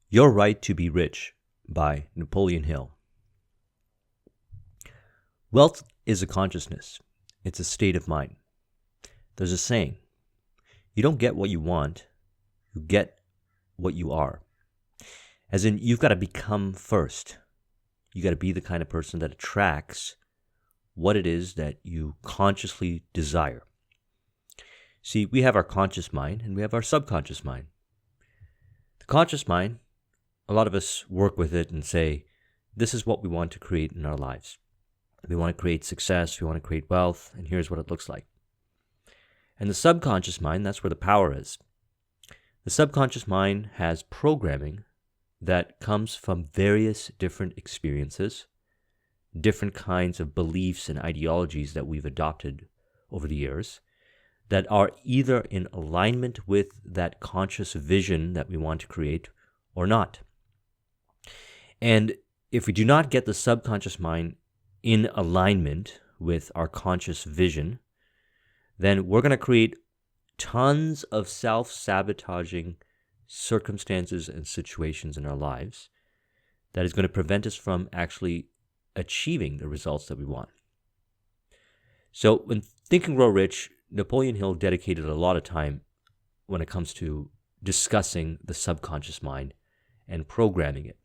Your Right to Be Rich by Napoleon Hill. Wealth is a consciousness. It's a state of mind. There's a saying, you don't get what you want, you get what you are. As in, you've got to become first. You got to be the kind of person that attracts what it is that you consciously desire. See, we have our conscious mind and we have our subconscious mind. The conscious mind, a lot of us work with it and say, this is what we want to create in our lives. We want to create success, we want to create wealth, and here's what it looks like. And the subconscious mind, that's where the power is. The subconscious mind has programming that comes from various different experiences, different kinds of beliefs and ideologies that we've adopted over the years that are either in alignment with that conscious vision that we want to create or not. And if we do not get the subconscious mind in alignment with our conscious vision, then we're going to create tons of self-sabotaging circumstances and situations in our lives that is going to prevent us from actually achieving the results that we want. So when Think and Grow Rich, Napoleon Hill dedicated a lot of time when it comes to discussing the subconscious mind and programming it.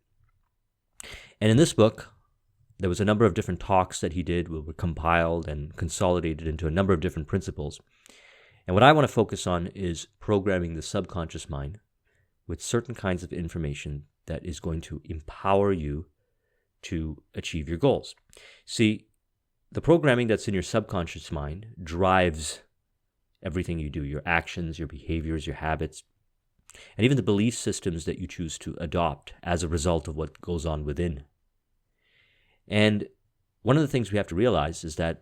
And in this book, there was a number of different talks that he did, were compiled and consolidated into a number of different principles. And what I want to focus on is programming the subconscious mind with certain kinds of information that is going to empower you to achieve your goals. See, the programming that's in your subconscious mind drives everything you do, your actions, your behaviors, your habits, and even the belief systems that you choose to adopt as a result of what goes on within. And one of the things we have to realize is that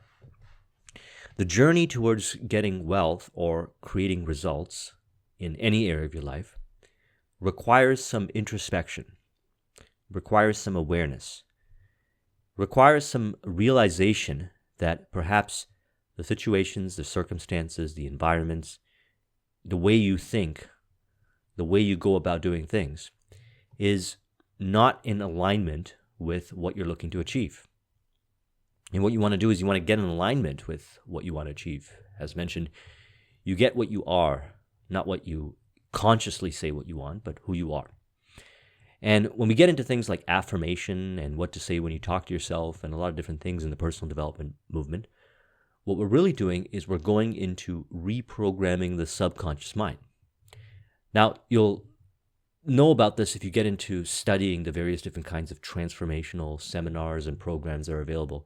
the journey towards getting wealth or creating results in any area of your life requires some introspection, requires some awareness, requires some realization that perhaps the situations, the circumstances, the environments, the way you think, the way you go about doing things is not in alignment with what you're looking to achieve. And what you want to do is you want to get in alignment with what you want to achieve. As mentioned, you get what you are, not what you consciously say what you want, but who you are. And when we get into things like affirmation and what to say when you talk to yourself and a lot of different things in the personal development movement, what we're really doing is we're going into reprogramming the subconscious mind. Now, you'll know about this if you get into studying the various different kinds of transformational seminars and programs that are available.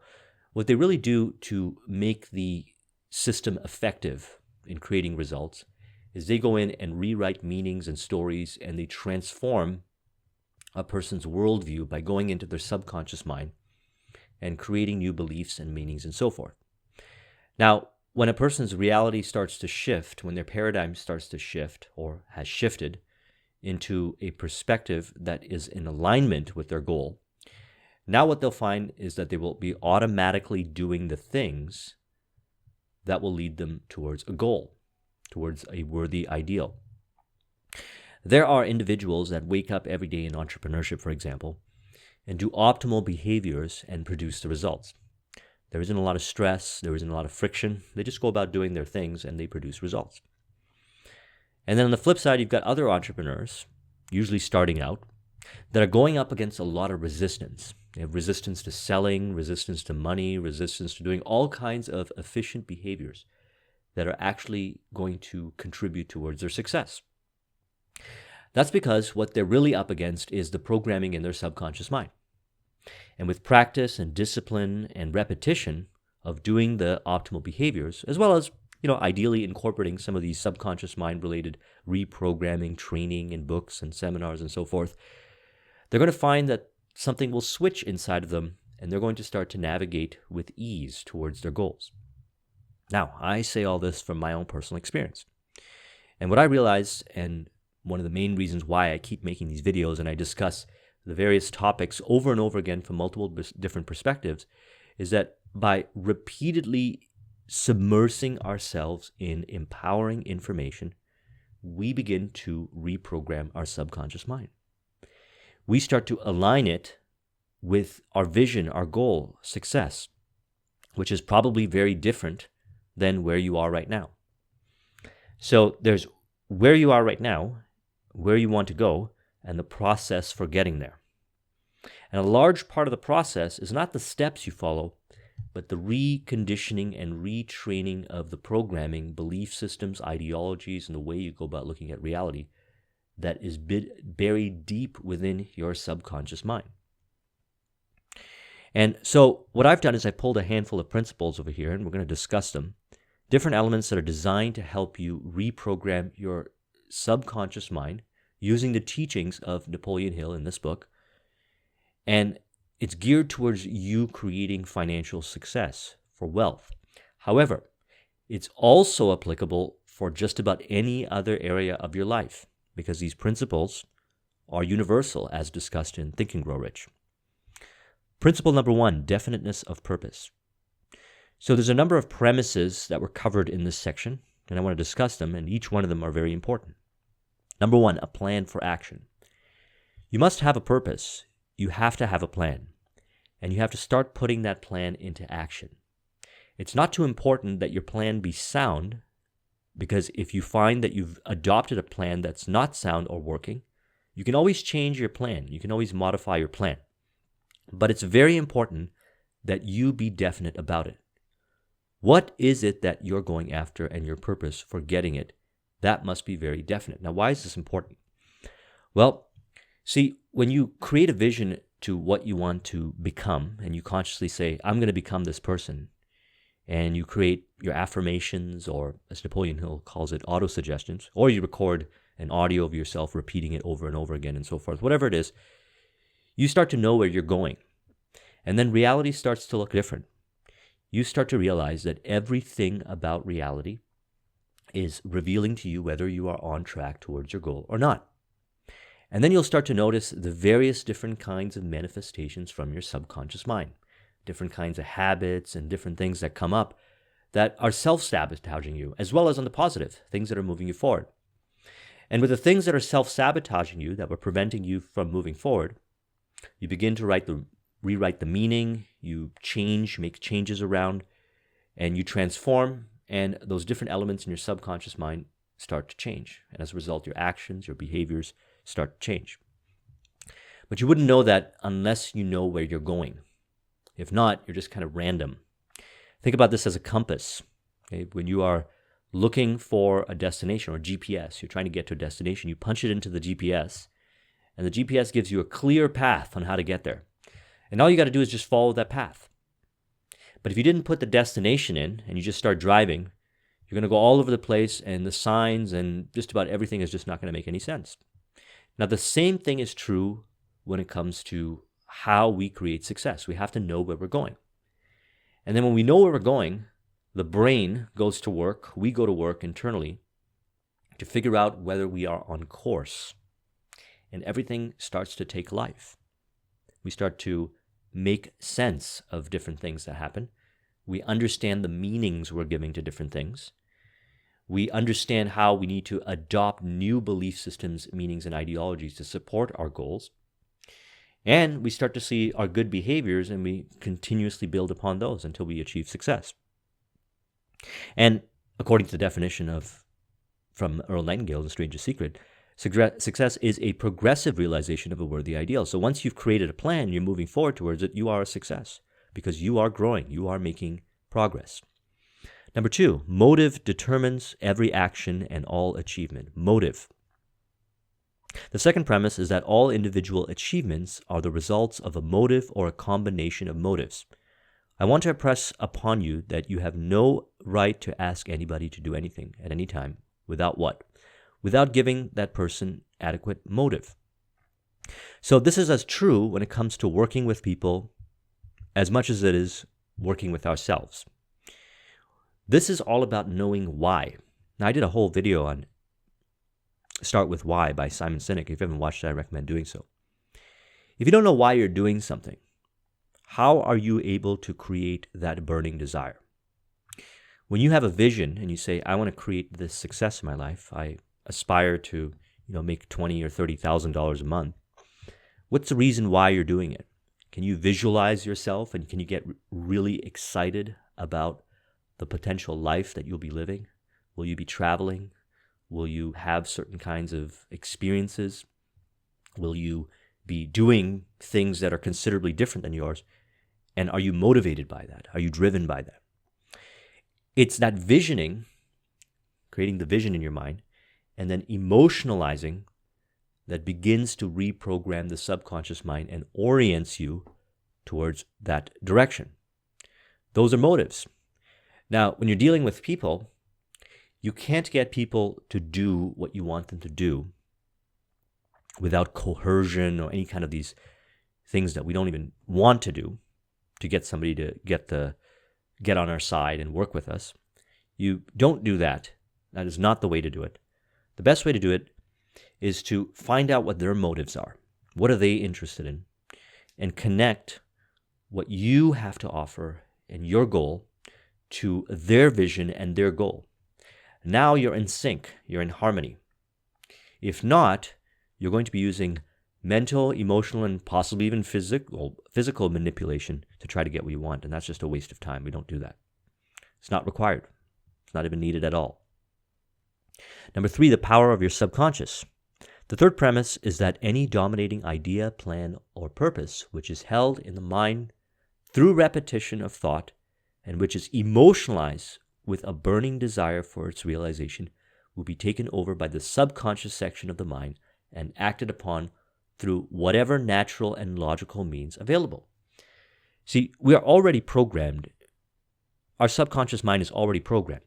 What they really do to make the system effective in creating results is they go in and rewrite meanings and stories, and they transform a person's worldview by going into their subconscious mind and creating new beliefs and meanings and so forth. Now, when a person's reality starts to shift, when their paradigm starts to shift or has shifted into a perspective that is in alignment with their goal, now what they'll find is that they will be automatically doing the things that will lead them towards a goal, towards a worthy ideal. There are individuals that wake up every day in entrepreneurship, for example, and do optimal behaviors and produce the results. There isn't a lot of stress, there isn't a lot of friction. They just go about doing their things and they produce results. And then on the flip side, you've got other entrepreneurs, usually starting out, that are going up against a lot of resistance. They have resistance to selling, resistance to money, resistance to doing all kinds of efficient behaviors that are actually going to contribute towards their success. That's because what they're really up against is the programming in their subconscious mind. And with practice and discipline and repetition of doing the optimal behaviors, as well as, ideally incorporating some of these subconscious mind-related reprogramming training in books and seminars and so forth, they're going to find that something will switch inside of them and they're going to start to navigate with ease towards their goals. Now, I say all this from my own personal experience. And what I realized, and one of the main reasons why I keep making these videos and I discuss the various topics over and over again from multiple different perspectives, is that by repeatedly submersing ourselves in empowering information, we begin to reprogram our subconscious mind. we start to align it with our vision, our goal, success, which is probably very different than where you are right now. So there's where you are right now, where you want to go, and the process for getting there. And a large part of the process is not the steps you follow, but the reconditioning and retraining of the programming, belief systems, ideologies, and the way you go about looking at reality that is buried deep within your subconscious mind. And so what I've done is I pulled a handful of principles over here, and we're going to discuss them. Different elements that are designed to help you reprogram your subconscious mind using the teachings of Napoleon Hill in this book. And it's geared towards you creating financial success for wealth. However, it's also applicable for just about any other area of your life because these principles are universal as discussed in Think and Grow Rich. Principle number 1, definiteness of purpose. So there's a number of premises that were covered in this section, and I want to discuss them, and each one of them are very important. Number 1, a plan for action. You must have a purpose. You have to have a plan, and you have to start putting that plan into action. It's not too important that your plan be sound, because if you find that you've adopted a plan that's not sound or working, you can always change your plan. You can always modify your plan. But it's very important that you be definite about it. What is it that you're going after and your purpose for getting it? That must be very definite. Now, why is this important? Well, see, when you create a vision to what you want to become, and you consciously say, I'm going to become this person, and you create your affirmations, or as Napoleon Hill calls it, auto-suggestions, or you record an audio of yourself repeating it over and over again and so forth, whatever it is, you start to know where you're going. And then reality starts to look different. You start to realize that everything about reality is revealing to you whether you are on track towards your goal or not. And then you'll start to notice the various different kinds of manifestations from your subconscious mind, different kinds of habits and different things that come up that are self-sabotaging you, as well as on the positive, things that are moving you forward. And with the things that are self-sabotaging you, that were preventing you from moving forward, you begin to rewrite the meaning, you change, make changes around, and you transform, and those different elements in your subconscious mind start to change. And as a result, your actions, your behaviors start to change. But you wouldn't know that unless you know where you're going. If not, you're just kind of random. Think about this as a compass. Okay? When you are looking for a destination or GPS, you're trying to get to a destination, you punch it into the GPS, and the GPS gives you a clear path on how to get there. And all you got to do is just follow that path. But if you didn't put the destination in and you just start driving, you're going to go all over the place, and the signs and just about everything is just not going to make any sense. Now, the same thing is true when it comes to how we create success. We have to know where we're going. And then when we know where we're going, the brain goes to work, we go to work internally to figure out whether we are on course. And everything starts to take life. We start to make sense of different things that happen. We understand the meanings we're giving to different things. We understand how we need to adopt new belief systems, meanings, and ideologies to support our goals. And we start to see our good behaviors, and we continuously build upon those until we achieve success. And according to the definition from Earl Nightingale, The Strangest Secret, success is a progressive realization of a worthy ideal. So once you've created a plan, you're moving forward towards it, you are a success because you are growing, you are making progress. Number 2, motive determines every action and all achievement. Motive. The second premise is that all individual achievements are the results of a motive or a combination of motives. I want to impress upon you that you have no right to ask anybody to do anything at any time without what? Without giving that person adequate motive. So this is as true when it comes to working with people as much as it is working with ourselves. This is all about knowing why. Now, I did a whole video on Start With Why by Simon Sinek. If you haven't watched it, I recommend doing so. If you don't know why you're doing something, how are you able to create that burning desire? When you have a vision and you say, I want to create this success in my life, I aspire to make $20,000 or $30,000 a month. What's the reason why you're doing it? Can you visualize yourself, and can you get really excited about the potential life that you'll be living? Will you be traveling? Will you have certain kinds of experiences? Will you be doing things that are considerably different than yours? And are you motivated by that? Are you driven by that? It's that visioning, creating the vision in your mind, and then emotionalizing that begins to reprogram the subconscious mind and orients you towards that direction. Those are motives. Now, when you're dealing with people, you can't get people to do what you want them to do without coercion or any kind of these things that we don't even want to do to get somebody to get on our side and work with us. You don't do that. That is not the way to do it. The best way to do it is to find out what their motives are. What are they interested in? And connect what you have to offer and your goal to their vision and their goal. Now you're in sync, you're in harmony. If not, you're going to be using mental, emotional, and possibly even physical manipulation to try to get what you want, and that's just a waste of time. We don't do that. It's not required. It's not even needed at all. Number 3, the power of your subconscious. The third premise is that any dominating idea, plan, or purpose which is held in the mind through repetition of thought and which is emotionalized with a burning desire for its realization will be taken over by the subconscious section of the mind and acted upon through whatever natural and logical means available. See, we are already programmed. Our subconscious mind is already programmed.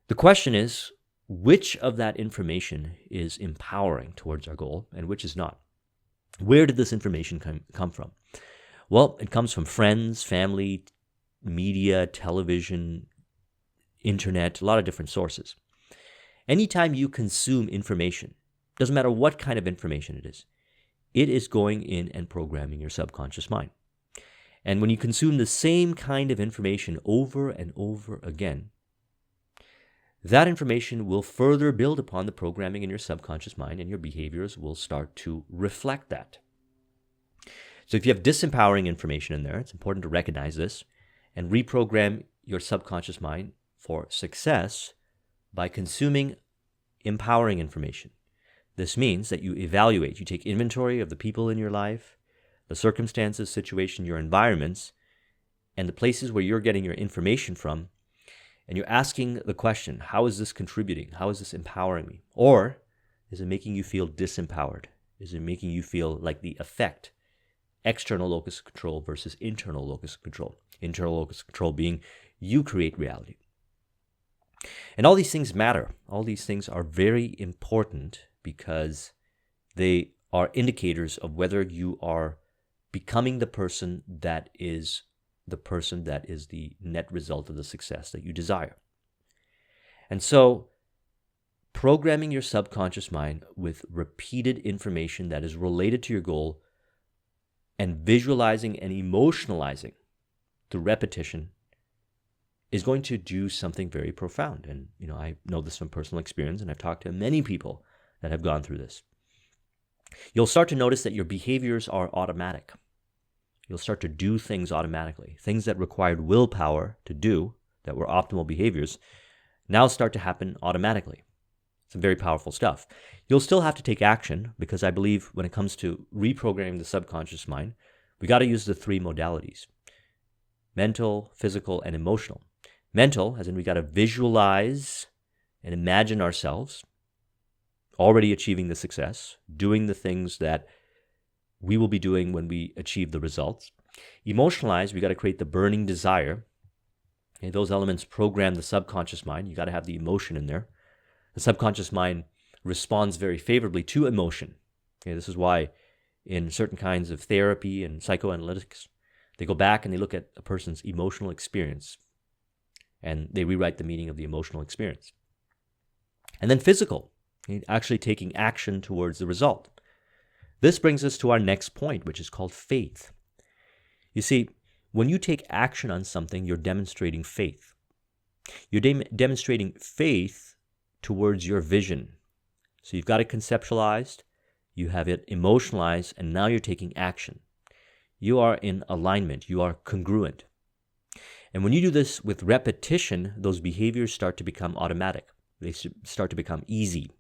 The question is, which of that information is empowering towards our goal and which is not? Where did this information come from? Well, it comes from friends, family, media, television, internet, a lot of different sources. Anytime you consume information, doesn't matter what kind of information it is going in and programming your subconscious mind. And when you consume the same kind of information over and over again, that information will further build upon the programming in your subconscious mind, and your behaviors will start to reflect that. So if you have disempowering information in there, it's important to recognize this and reprogram your subconscious mind for success by consuming empowering information. This means that you evaluate, you take inventory of the people in your life, the circumstances, situation, your environments, and the places where you're getting your information from, and you're asking the question, how is this contributing? How is this empowering me? Or is it making you feel disempowered? Is it making you feel like the effect, external locus of control versus internal locus of control? Internal locus of control being you create reality. And all these things matter. All these things are very important because they are indicators of whether you are becoming the person that is the net result of the success that you desire. And so, programming your subconscious mind with repeated information that is related to your goal and visualizing and emotionalizing through repetition is going to do something very profound. And, I know this from personal experience, and I've talked to many people that have gone through this. You'll start to notice that your behaviors are automatic. You'll start to do things automatically. Things that required willpower to do, that were optimal behaviors, now start to happen automatically. Some very powerful stuff. You'll still have to take action, because I believe when it comes to reprogramming the subconscious mind, we got to use the 3 modalities: mental, physical, and emotional. Mental, as in we got to visualize and imagine ourselves already achieving the success, doing the things that we will be doing when we achieve the results. Emotionalize, we got to create the burning desire. Okay, those elements program the subconscious mind. You got to have the emotion in there. The subconscious mind responds very favorably to emotion. Okay, this is why in certain kinds of therapy and psychoanalytics, they go back and they look at a person's emotional experience and they rewrite the meaning of the emotional experience. And then physical, okay, actually taking action towards the result. This brings us to our next point, which is called faith. You see, when you take action on something, you're demonstrating faith. You're demonstrating faith towards your vision. So you've got it conceptualized, You have it emotionalized, and now you're taking action. You are in alignment. You are congruent. And when you do this with repetition, those behaviors start to become automatic. They start to become easy.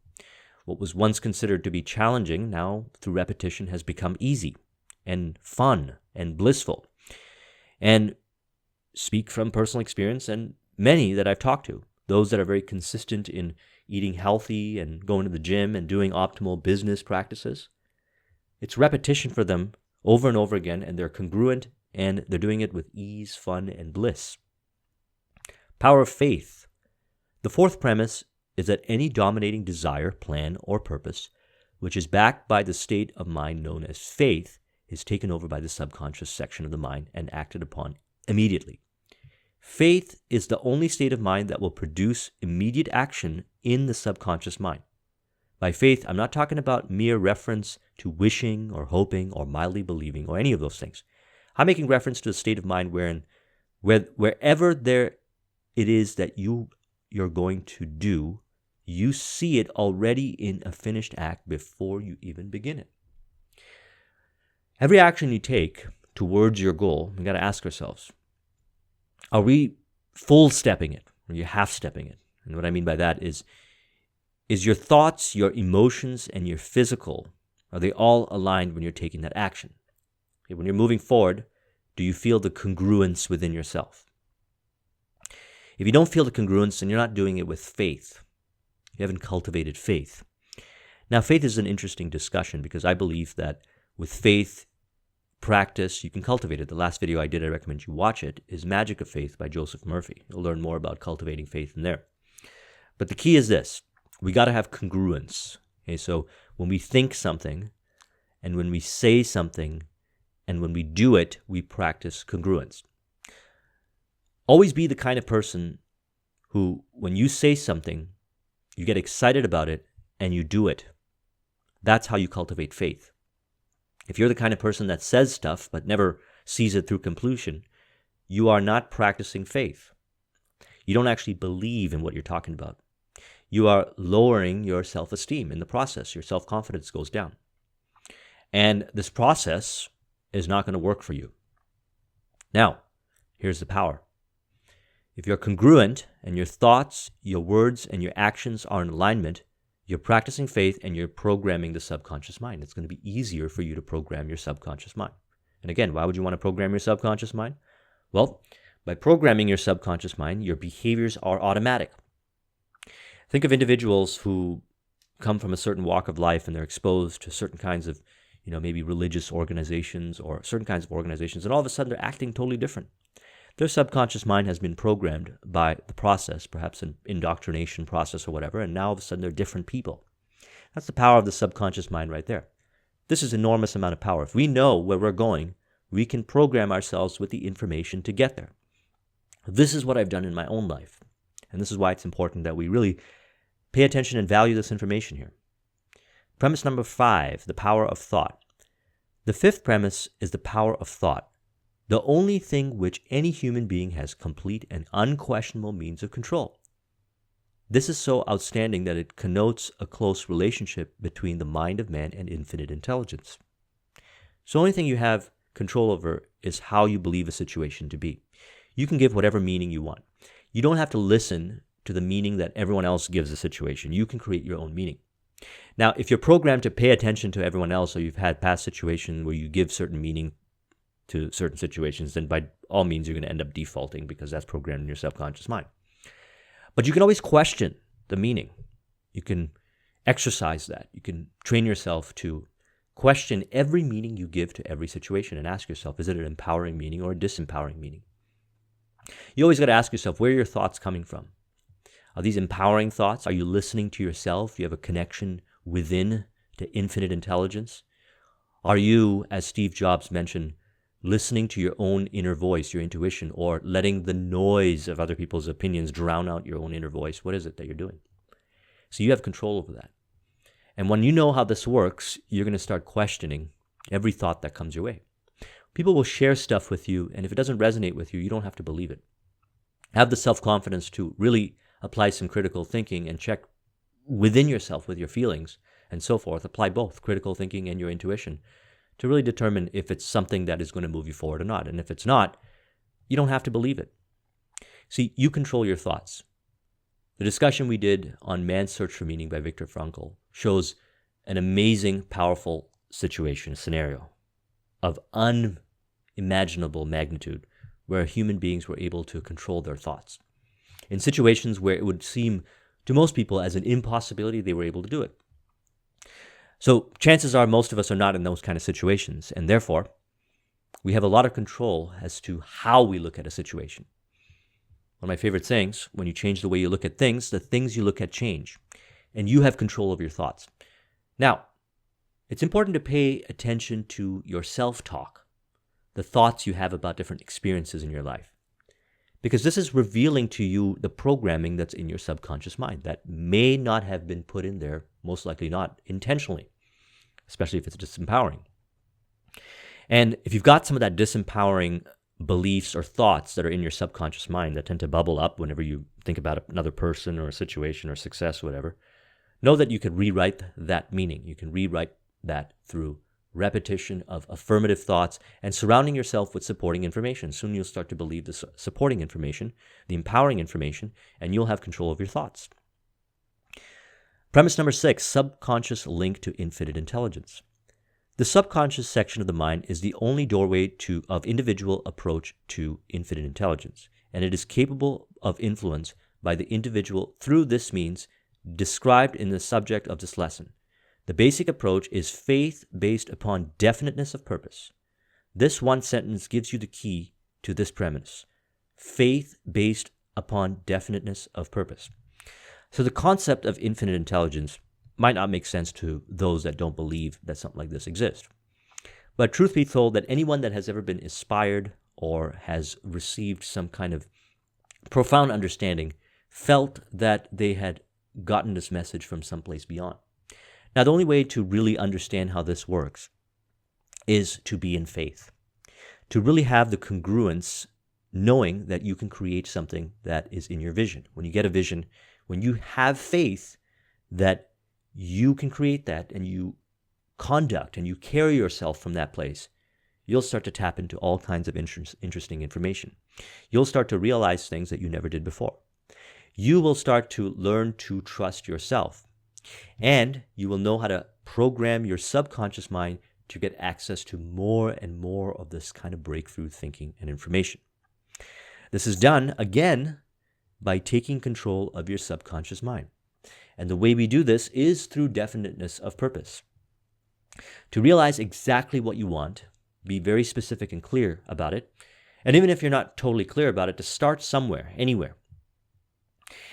What was once considered to be challenging now, through repetition, has become easy and fun and blissful. And speak from personal experience, and many that I've talked to, those that are very consistent in eating healthy and going to the gym and doing optimal business practices, it's repetition for them over and over again, and they're congruent, and they're doing it with ease, fun, and bliss. Power of faith. The fourth premise is that any dominating desire, plan, or purpose, which is backed by the state of mind known as faith, is taken over by the subconscious section of the mind and acted upon immediately. Faith is the only state of mind that will produce immediate action in the subconscious mind. By faith, I'm not talking about mere reference to wishing or hoping or mildly believing or any of those things. I'm making reference to a state of mind wherever it is that you're going to do, you see it already in a finished act before you even begin it. Every action you take towards your goal, we got to ask ourselves, are we full stepping it? Or are you half stepping it? And what I mean by that is your thoughts, your emotions, and your physical, are they all aligned when you're taking that action? Okay, when you're moving forward, do you feel the congruence within yourself? If you don't feel the congruence, then you're not doing it with faith. You haven't cultivated faith. Now, faith is an interesting discussion because I believe that with faith, practice, you can cultivate it. The last video I did, I recommend you watch it, is Magic of Faith by Joseph Murphy. You'll learn more about cultivating faith in there. But the key is this. We got to have congruence. Okay, so when we think something, and when we say something, and when we do it, we practice congruence. Always be the kind of person who, when you say something, you get excited about it, and you do it. That's how you cultivate faith. If you're the kind of person that says stuff but never sees it through completion, you are not practicing faith. You don't actually believe in what you're talking about. You are lowering your self-esteem in the process. Your self-confidence goes down. And this process is not going to work for you. Now, here's the power. If you're congruent and your thoughts, your words, and your actions are in alignment, you're practicing faith and you're programming the subconscious mind. It's going to be easier for you to program your subconscious mind. And again, why would you want to program your subconscious mind? Well, by programming your subconscious mind, your behaviors are automatic. Think of individuals who come from a certain walk of life and they're exposed to certain kinds of, maybe religious organizations or certain kinds of organizations, and all of a sudden they're acting totally different. Their subconscious mind has been programmed by the process, perhaps an indoctrination process or whatever, and now all of a sudden they're different people. That's the power of the subconscious mind right there. This is an enormous amount of power. If we know where we're going, we can program ourselves with the information to get there. This is what I've done in my own life, and this is why it's important that we really pay attention and value this information here. Premise number 5, the power of thought. The fifth premise is the power of thought. The only thing which any human being has complete and unquestionable means of control. This is so outstanding that it connotes a close relationship between the mind of man and infinite intelligence. So the only thing you have control over is how you believe a situation to be. You can give whatever meaning you want. You don't have to listen to the meaning that everyone else gives a situation. You can create your own meaning. Now, if you're programmed to pay attention to everyone else, or you've had past situations where you give certain meaning to certain situations, then by all means you're going to end up defaulting because that's programmed in your subconscious mind. But you can always question the meaning. You can exercise that. You can train yourself to question every meaning you give to every situation and ask yourself, is it an empowering meaning or a disempowering meaning? You always got to ask yourself, where are your thoughts coming from? Are these empowering thoughts? Are you listening to yourself? Do you have a connection within to infinite intelligence? Are you, as Steve Jobs mentioned, listening to your own inner voice, your intuition, or letting the noise of other people's opinions drown out your own inner voice? What is it that you're doing? So you have control over that. And when you know how this works, you're going to start questioning every thought that comes your way. People will share stuff with you, and if it doesn't resonate with you, you don't have to believe it. Have the self-confidence to really apply some critical thinking and check within yourself with your feelings and so forth. Apply both critical thinking and your intuition to really determine if it's something that is going to move you forward or not. And if it's not, you don't have to believe it. See, you control your thoughts. The discussion we did on Man's Search for Meaning by Viktor Frankl shows an amazing, powerful scenario of unimaginable magnitude where human beings were able to control their thoughts. In situations where it would seem to most people as an impossibility, they were able to do it. So chances are most of us are not in those kind of situations, and therefore, we have a lot of control as to how we look at a situation. One of my favorite sayings, when you change the way you look at things, the things you look at change, and you have control of your thoughts. Now, it's important to pay attention to your self-talk, the thoughts you have about different experiences in your life, because this is revealing to you the programming that's in your subconscious mind that may not have been put in there, most likely not intentionally, especially if it's disempowering. And if you've got some of that disempowering beliefs or thoughts that are in your subconscious mind that tend to bubble up whenever you think about another person or a situation or success or whatever, know that you can rewrite that meaning. You can rewrite that through repetition of affirmative thoughts and surrounding yourself with supporting information. Soon you'll start to believe the supporting information, the empowering information, and you'll have control of your thoughts. Premise number 6, subconscious link to infinite intelligence. The subconscious section of the mind is the only doorway of individual approach to infinite intelligence, and it is capable of influence by the individual through this means described in the subject of this lesson. The basic approach is faith based upon definiteness of purpose. This one sentence gives you the key to this premise. Faith based upon definiteness of purpose. So the concept of infinite intelligence might not make sense to those that don't believe that something like this exists. But truth be told, that anyone that has ever been inspired or has received some kind of profound understanding felt that they had gotten this message from someplace beyond. Now, the only way to really understand how this works is to be in faith, to really have the congruence, knowing that you can create something that is in your vision. When you get a vision, when you have faith that you can create that and you conduct and you carry yourself from that place, you'll start to tap into all kinds of interesting information. You'll start to realize things that you never did before. You will start to learn to trust yourself, and you will know how to program your subconscious mind to get access to more and more of this kind of breakthrough thinking and information. This is done, again, by taking control of your subconscious mind. And the way we do this is through definiteness of purpose. To realize exactly what you want, be very specific and clear about it, and even if you're not totally clear about it, to start somewhere, anywhere.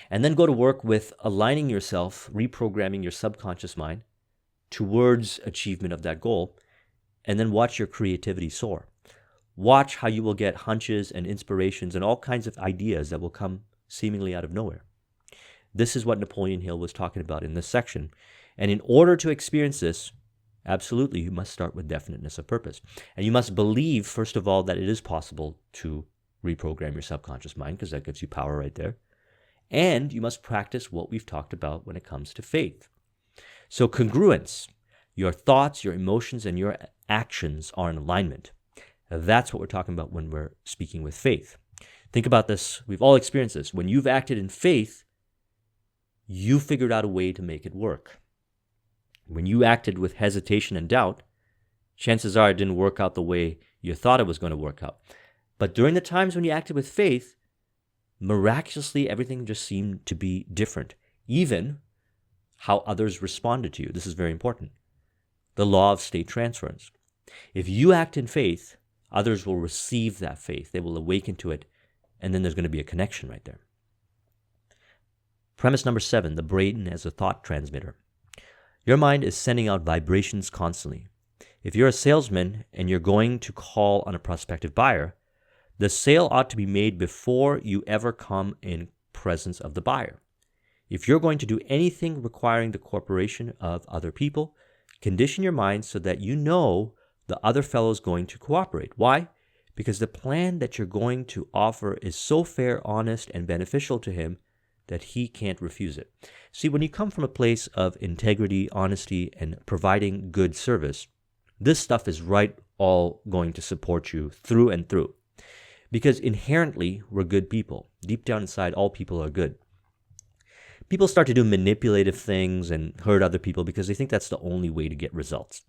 And then go to work with aligning yourself, reprogramming your subconscious mind towards achievement of that goal, and then watch your creativity soar. Watch how you will get hunches and inspirations and all kinds of ideas that will come seemingly out of nowhere. This is what Napoleon Hill was talking about in this section. And in order to experience this, absolutely, you must start with definiteness of purpose. And you must believe, first of all, that it is possible to reprogram your subconscious mind, because that gives you power right there. And you must practice what we've talked about when it comes to faith. So congruence, your thoughts, your emotions, and your actions are in alignment. That's what we're talking about when we're speaking with faith. Think about this. We've all experienced this. When you've acted in faith, you figured out a way to make it work. When you acted with hesitation and doubt, chances are it didn't work out the way you thought it was going to work out. But during the times when you acted with faith, miraculously everything just seemed to be different. Even how others responded to you. This is very important. The law of state transference. If you act in faith, others will receive that faith. They will awaken to it, and then there's going to be a connection right there. Premise number 7, the brain as a thought transmitter. Your mind is sending out vibrations constantly. If you're a salesman and you're going to call on a prospective buyer, the sale ought to be made before you ever come in presence of the buyer. If you're going to do anything requiring the cooperation of other people, condition your mind so that you know the other fellow is going to cooperate. Why? Because the plan that you're going to offer is so fair, honest, and beneficial to him that he can't refuse it. See, when you come from a place of integrity, honesty, and providing good service, this stuff is right all going to support you through and through. Because inherently, we're good people. Deep down inside, all people are good. People start to do manipulative things and hurt other people because they think that's the only way to get results.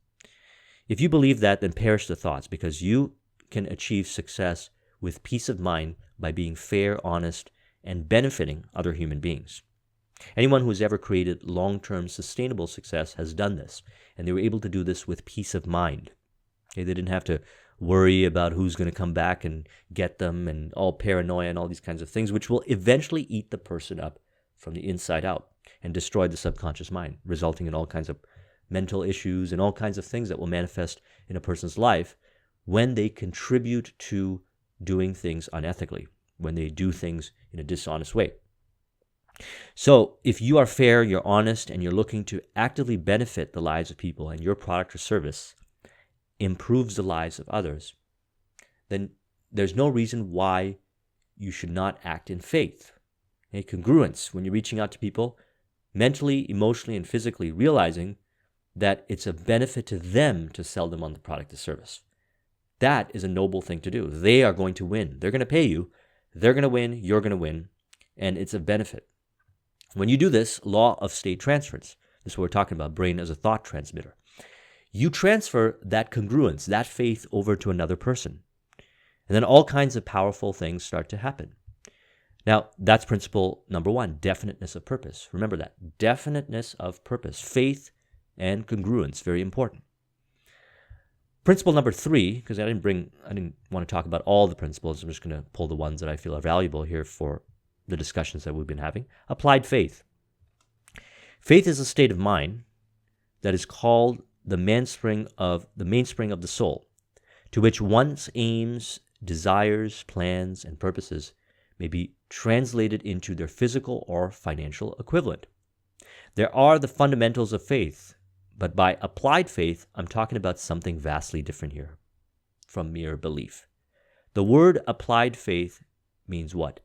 If you believe that, then perish the thoughts, because you can achieve success with peace of mind by being fair, honest, and benefiting other human beings. Anyone who's ever created long-term sustainable success has done this, and they were able to do this with peace of mind. Okay, they didn't have to worry about who's going to come back and get them, and all paranoia and all these kinds of things, which will eventually eat the person up from the inside out and destroy the subconscious mind, resulting in all kinds of mental issues and all kinds of things that will manifest in a person's life when they contribute to doing things unethically, when they do things in a dishonest way. So if you are fair, you're honest, and you're looking to actively benefit the lives of people, and your product or service improves the lives of others, then there's no reason why you should not act in faith. A congruence, when you're reaching out to people, mentally, emotionally, and physically, realizing that it's a benefit to them to sell them on the product or service. That is a noble thing to do. They are going to win. They're going to pay you. They're going to win. You're going to win. And it's a benefit. When you do this, law of state transference, this is what we're talking about, brain as a thought transmitter. You transfer that congruence, that faith over to another person. And then all kinds of powerful things start to happen. Now, that's principle number 1, definiteness of purpose. Remember that. Definiteness of purpose. Faith and congruence, very important. Principle number 3, because I didn't want to talk about all the principles. I'm just going to pull the ones that I feel are valuable here for the discussions that we've been having. Applied faith. Faith is a state of mind that is called the mainspring of the soul, to which one's aims, desires, plans, and purposes may be translated into their physical or financial equivalent. There are the fundamentals of faith, but by applied faith, I'm talking about something vastly different here from mere belief. The word applied faith means what?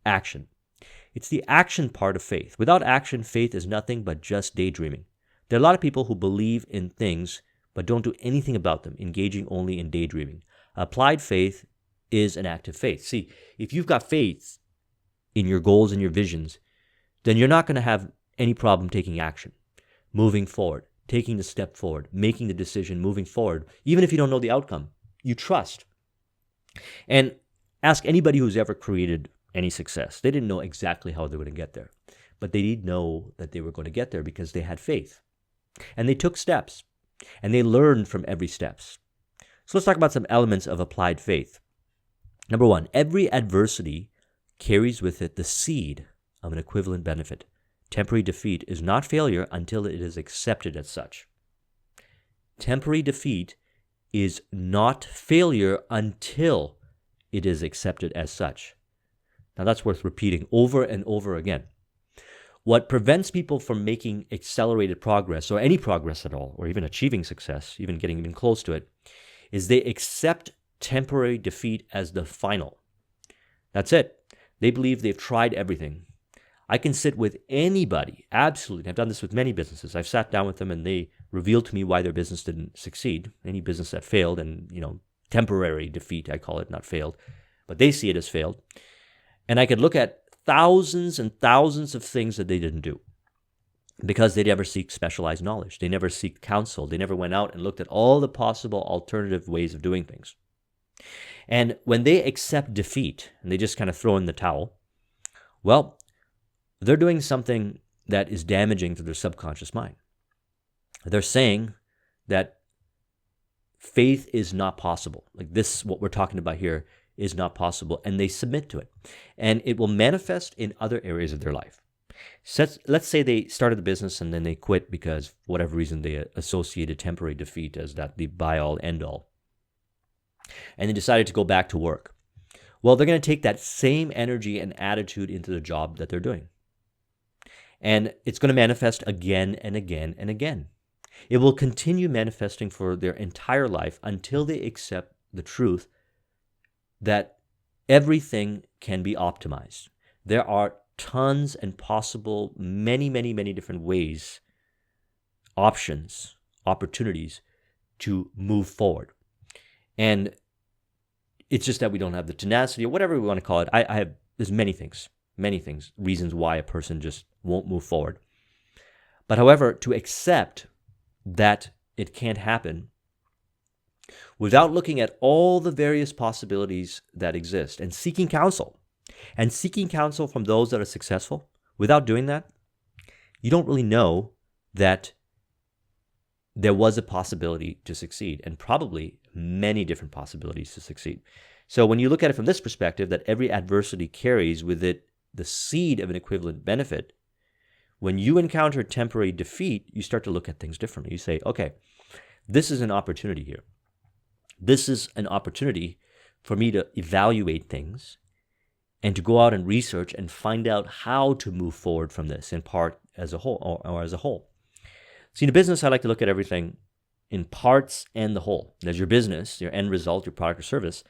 Action. It's the action part of faith. Without action, faith is nothing but just daydreaming. There are a lot of people who believe in things but don't do anything about them, engaging only in daydreaming. Applied faith is an active faith. See, if you've got faith in your goals and your visions, then you're not going to have any problem taking action, moving forward, taking the step forward, making the decision, moving forward, even if you don't know the outcome. You trust. And ask anybody who's ever created any success. They didn't know exactly how they were going to get there, but they did know that they were going to get there because they had faith. And they took steps, and they learned from every steps. So let's talk about some elements of applied faith. Number 1, every adversity carries with it the seed of an equivalent benefit. Temporary defeat is not failure until it is accepted as such. Temporary defeat is not failure until it is accepted as such. Now that's worth repeating over and over again. What prevents people from making accelerated progress, or any progress at all, or even achieving success, even getting even close to it, is they accept temporary defeat as the final. That's it. They believe they've tried everything. I can sit with anybody, absolutely. I've done this with many businesses. I've sat down with them and they revealed to me why their business didn't succeed. Any business that failed, and temporary defeat, I call it, not failed, but they see it as failed. And I could look at thousands and thousands of things that they didn't do because they never seek specialized knowledge. They never seek counsel. They never went out and looked at all the possible alternative ways of doing things. And when they accept defeat and they just kind of throw in the towel, well, they're doing something that is damaging to their subconscious mind. They're saying that faith is not possible. Like this, what we're talking about here, is not possible, and they submit to it. And it will manifest in other areas of their life. So let's say they started the business and then they quit because, for whatever reason, they associated temporary defeat as that the be-all, end-all. And they decided to go back to work. Well, they're going to take that same energy and attitude into the job that they're doing. And it's going to manifest again and again and again. It will continue manifesting for their entire life until they accept the truth that everything can be optimized. There are tons and possible, many, many, many different ways, options, opportunities to move forward. And it's just that we don't have the tenacity or whatever we want to call it. There's many things, reasons why a person just won't move forward. But however, to accept that it can't happen without looking at all the various possibilities that exist and seeking counsel from those that are successful, without doing that, you don't really know that there was a possibility to succeed, and probably many different possibilities to succeed. So when you look at it from this perspective, that every adversity carries with it the seed of an equivalent benefit, when you encounter temporary defeat, you start to look at things differently. You say, okay, this is an opportunity here. This is an opportunity for me to evaluate things and to go out and research and find out how to move forward from this in part as a whole or as a whole. See, in business, I like to look at everything in parts and the whole. There's your business, your end result, your product or service,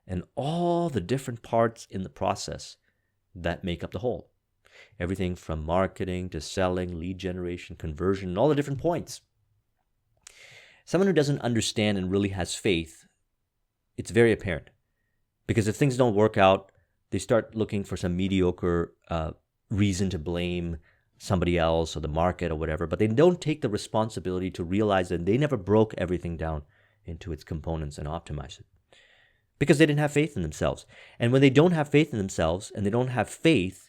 and all the different parts in the process that make up the whole. Everything from marketing to selling, lead generation, conversion, and all the different points. Someone who doesn't understand and really has faith, it's very apparent. Because if things don't work out, they start looking for some mediocre reason to blame somebody else or the market or whatever, but they don't take the responsibility to realize that they never broke everything down into its components and optimized it. Because they didn't have faith in themselves. And when they don't have faith in themselves and they don't have faith,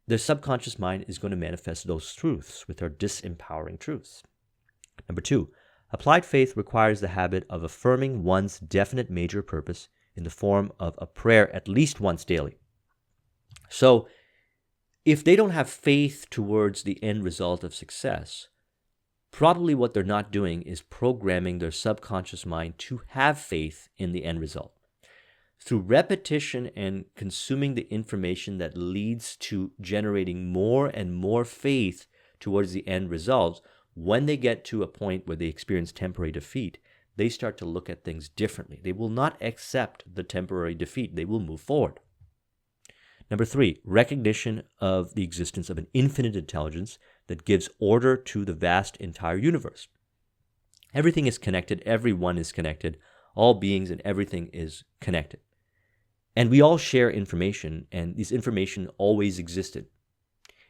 their subconscious mind is going to manifest those truths with their disempowering truths. Number 2, applied faith requires the habit of affirming one's definite major purpose in the form of a prayer at least once daily. So, if they don't have faith towards the end result of success, probably what they're not doing is programming their subconscious mind to have faith in the end result. Through repetition and consuming the information that leads to generating more and more faith towards the end result, when they get to a point where they experience temporary defeat, they start to look at things differently. They will not accept the temporary defeat. They will move forward. Number 3, recognition of the existence of an infinite intelligence that gives order to the vast entire universe. Everything is connected. Everyone is connected. All beings and everything is connected. And we all share information, and this information always existed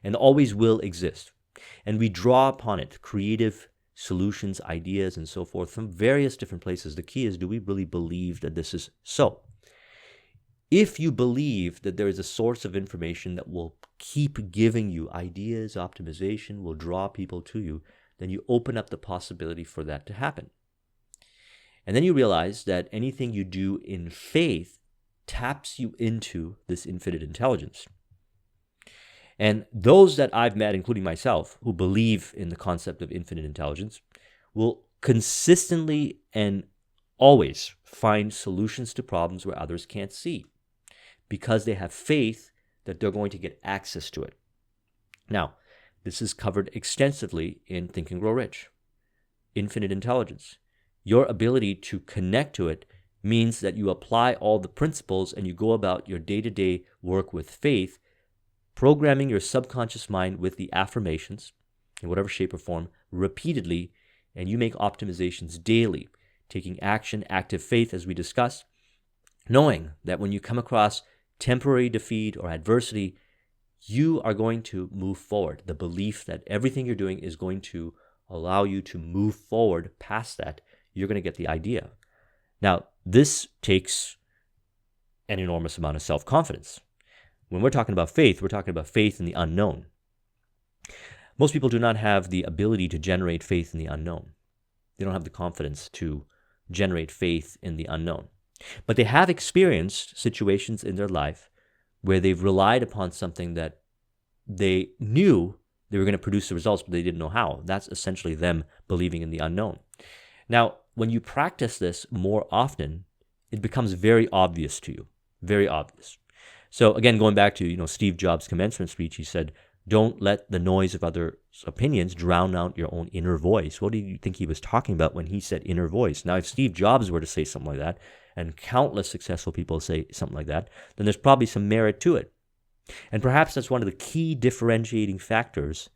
and always will exist. And we draw upon it, creative solutions, ideas, and so forth from various different places. The key is, do we really believe that this is so? If you believe that there is a source of information that will keep giving you ideas, optimization, will draw people to you, then you open up the possibility for that to happen. And then you realize that anything you do in faith taps you into this infinite intelligence. And those that I've met, including myself, who believe in the concept of infinite intelligence, will consistently and always find solutions to problems where others can't see, because they have faith that they're going to get access to it. Now, this is covered extensively in Think and Grow Rich. Infinite intelligence. Your ability to connect to it means that you apply all the principles and you go about your day-to-day work with faith, programming your subconscious mind with the affirmations, in whatever shape or form, repeatedly, and you make optimizations daily, taking action, active faith, as we discussed, knowing that when you come across temporary defeat or adversity, you are going to move forward. The belief that everything you're doing is going to allow you to move forward past that, you're going to get the idea. Now, this takes an enormous amount of self-confidence. When we're talking about faith, we're talking about faith in the unknown. Most people do not have the ability to generate faith in the unknown. They don't have the confidence to generate faith in the unknown. But they have experienced situations in their life where they've relied upon something that they knew they were going to produce the results, but they didn't know how. That's essentially them believing in the unknown. Now, when you practice this more often, it becomes very obvious to you, very obvious. So again, going back to Steve Jobs' commencement speech, he said, "Don't let the noise of others' opinions drown out your own inner voice." What do you think he was talking about when he said inner voice? Now, if Steve Jobs were to say something like that, and countless successful people say something like that, then there's probably some merit to it. And perhaps that's one of the key differentiating factors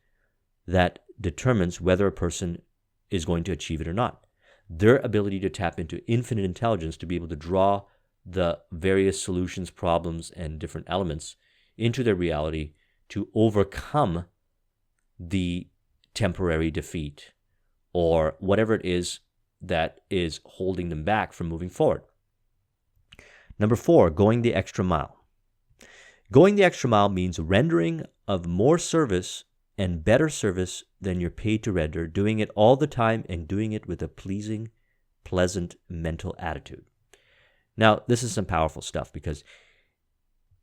that determines whether a person is going to achieve it or not. Their ability to tap into infinite intelligence to be able to draw the various solutions, problems, and different elements into their reality to overcome the temporary defeat or whatever it is that is holding them back from moving forward. Number 4, going the extra mile. Going the extra mile means rendering of more service and better service than you're paid to render, doing it all the time and doing it with a pleasing, pleasant mental attitude. Now, this is some powerful stuff because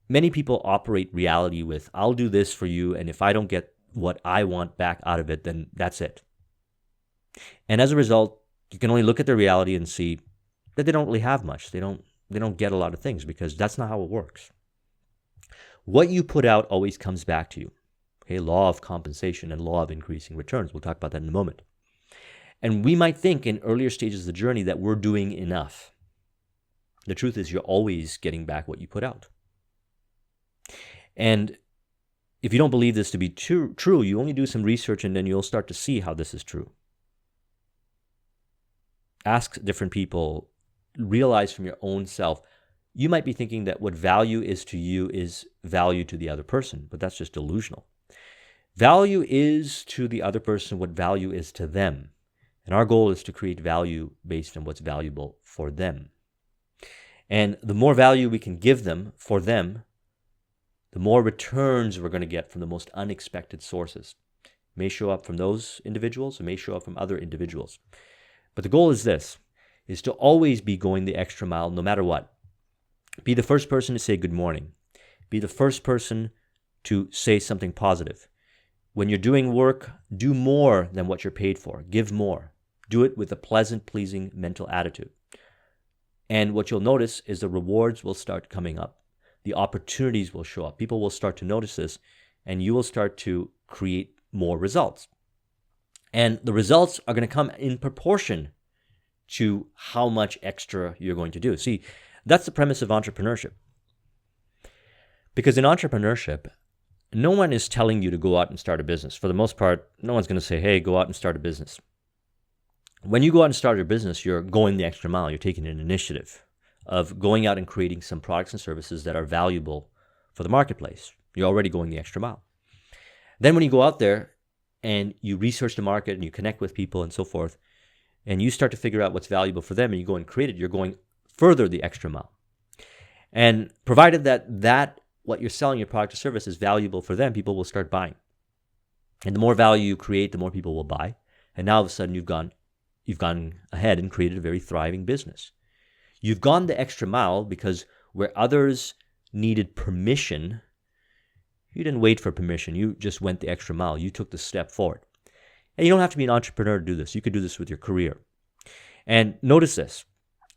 many people operate reality with, I'll do this for you, and if I don't get what I want back out of it, then that's it. And as a result, you can only look at their reality and see that they don't really have much. They don't get a lot of things because that's not how it works. What you put out always comes back to you. Okay, law of compensation and law of increasing returns. We'll talk about that in a moment. And we might think in earlier stages of the journey that we're doing enough. The truth is you're always getting back what you put out. And if you don't believe this to be true, you only do some research and then you'll start to see how this is true. Ask different people, realize from your own self. You might be thinking that what value is to you is value to the other person, but that's just delusional. Value is to the other person what value is to them. And our goal is to create value based on what's valuable for them. And the more value we can give them for them, the more returns we're going to get from the most unexpected sources. It may show up from those individuals, it may show up from other individuals. But the goal is this, is to always be going the extra mile no matter what. Be the first person to say good morning. Be the first person to say something positive. When you're doing work, do more than what you're paid for. Give more. Do it with a pleasant, pleasing mental attitude. And what you'll notice is the rewards will start coming up. The opportunities will show up. People will start to notice this, and you will start to create more results. And the results are going to come in proportion to how much extra you're going to do. See, that's the premise of entrepreneurship. Because in entrepreneurship, no one is telling you to go out and start a business. For the most part, no one's going to say, hey, go out and start a business. When you go out and start your business, you're going the extra mile. You're taking an initiative of going out and creating some products and services that are valuable for the marketplace. You're already going the extra mile. Then when you go out there and you research the market and you connect with people and so forth, and you start to figure out what's valuable for them and you go and create it, you're going further the extra mile. And provided that what you're selling, your product or service, is valuable for them, people will start buying. And the more value you create, the more people will buy. And now all of a sudden you've gone ahead and created a very thriving business. You've gone the extra mile because where others needed permission, you didn't wait for permission. You just went the extra mile. You took the step forward. And you don't have to be an entrepreneur to do this. You could do this with your career. And notice this.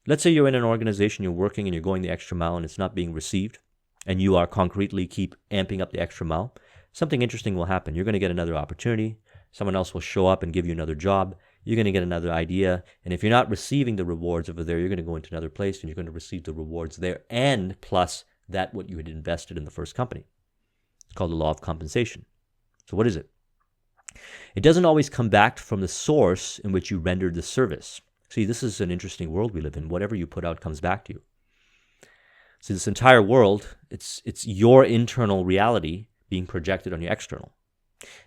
Let's say you're in an organization, you're working and you're going the extra mile and it's not being received, and you are concretely keep amping up the extra mile. Something interesting will happen. You're going to get another opportunity. Someone else will show up and give you another job. You're going to get another idea. And if you're not receiving the rewards over there, you're going to go into another place and you're going to receive the rewards there and plus that what you had invested in the first company. It's called the law of compensation. So what is it? It doesn't always come back from the source in which you rendered the service. See, this is an interesting world we live in. Whatever you put out comes back to you. See, this entire world, it's your internal reality being projected on your external.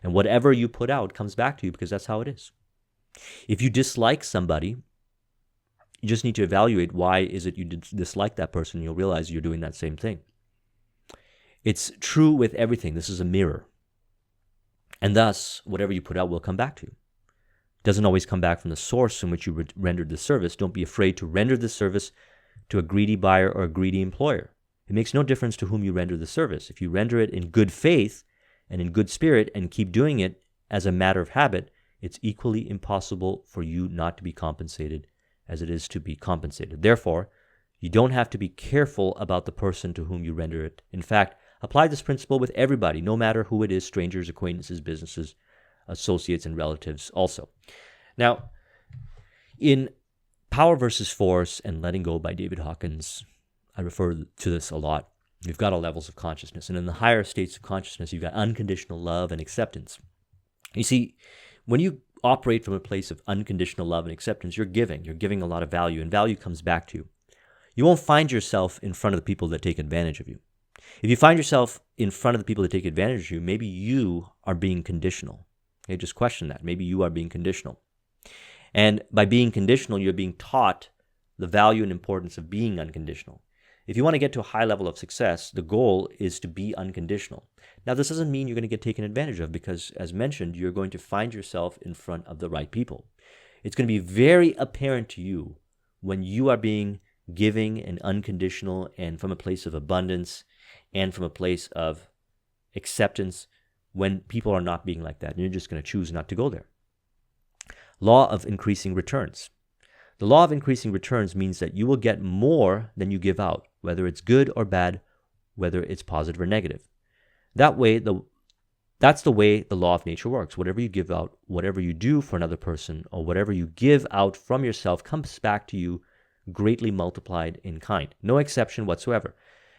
And whatever you put out comes back to you because that's how it is. If you dislike somebody, you just need to evaluate why is it you dislike that person. You'll realize you're doing that same thing. It's true with everything. This is a mirror. And thus, whatever you put out will come back to you. It doesn't always come back from the source in which you rendered the service. Don't be afraid to render the service to a greedy buyer or a greedy employer. It makes no difference to whom you render the service. If you render it in good faith and in good spirit and keep doing it as a matter of habit, it's equally impossible for you not to be compensated as it is to be compensated. Therefore, you don't have to be careful about the person to whom you render it. In fact, apply this principle with everybody, no matter who it is, strangers, acquaintances, businesses, associates, and relatives also. Now, in Power versus Force and Letting Go by David Hawkins, I refer to this a lot. You've got all levels of consciousness. And in the higher states of consciousness, you've got unconditional love and acceptance. You see, when you operate from a place of unconditional love and acceptance, you're giving a lot of value, and value comes back to you. You won't find yourself in front of the people that take advantage of you. If you find yourself in front of the people that take advantage of you, maybe you are being conditional. Okay, just question that. Maybe you are being conditional. And by being conditional, you're being taught the value and importance of being unconditional. If you want to get to a high level of success, the goal is to be unconditional. Now, this doesn't mean you're going to get taken advantage of because, as mentioned, you're going to find yourself in front of the right people. It's going to be very apparent to you when you are being giving and unconditional and from a place of abundance and from a place of acceptance when people are not being like that, and you're just going to choose not to go there. Law of increasing returns. The law of increasing returns means that you will get more than you give out, whether it's good or bad, whether it's positive or negative. That's the way the law of nature works. Whatever you give out, whatever you do for another person, or whatever you give out from yourself comes back to you greatly multiplied in kind. No exception whatsoever.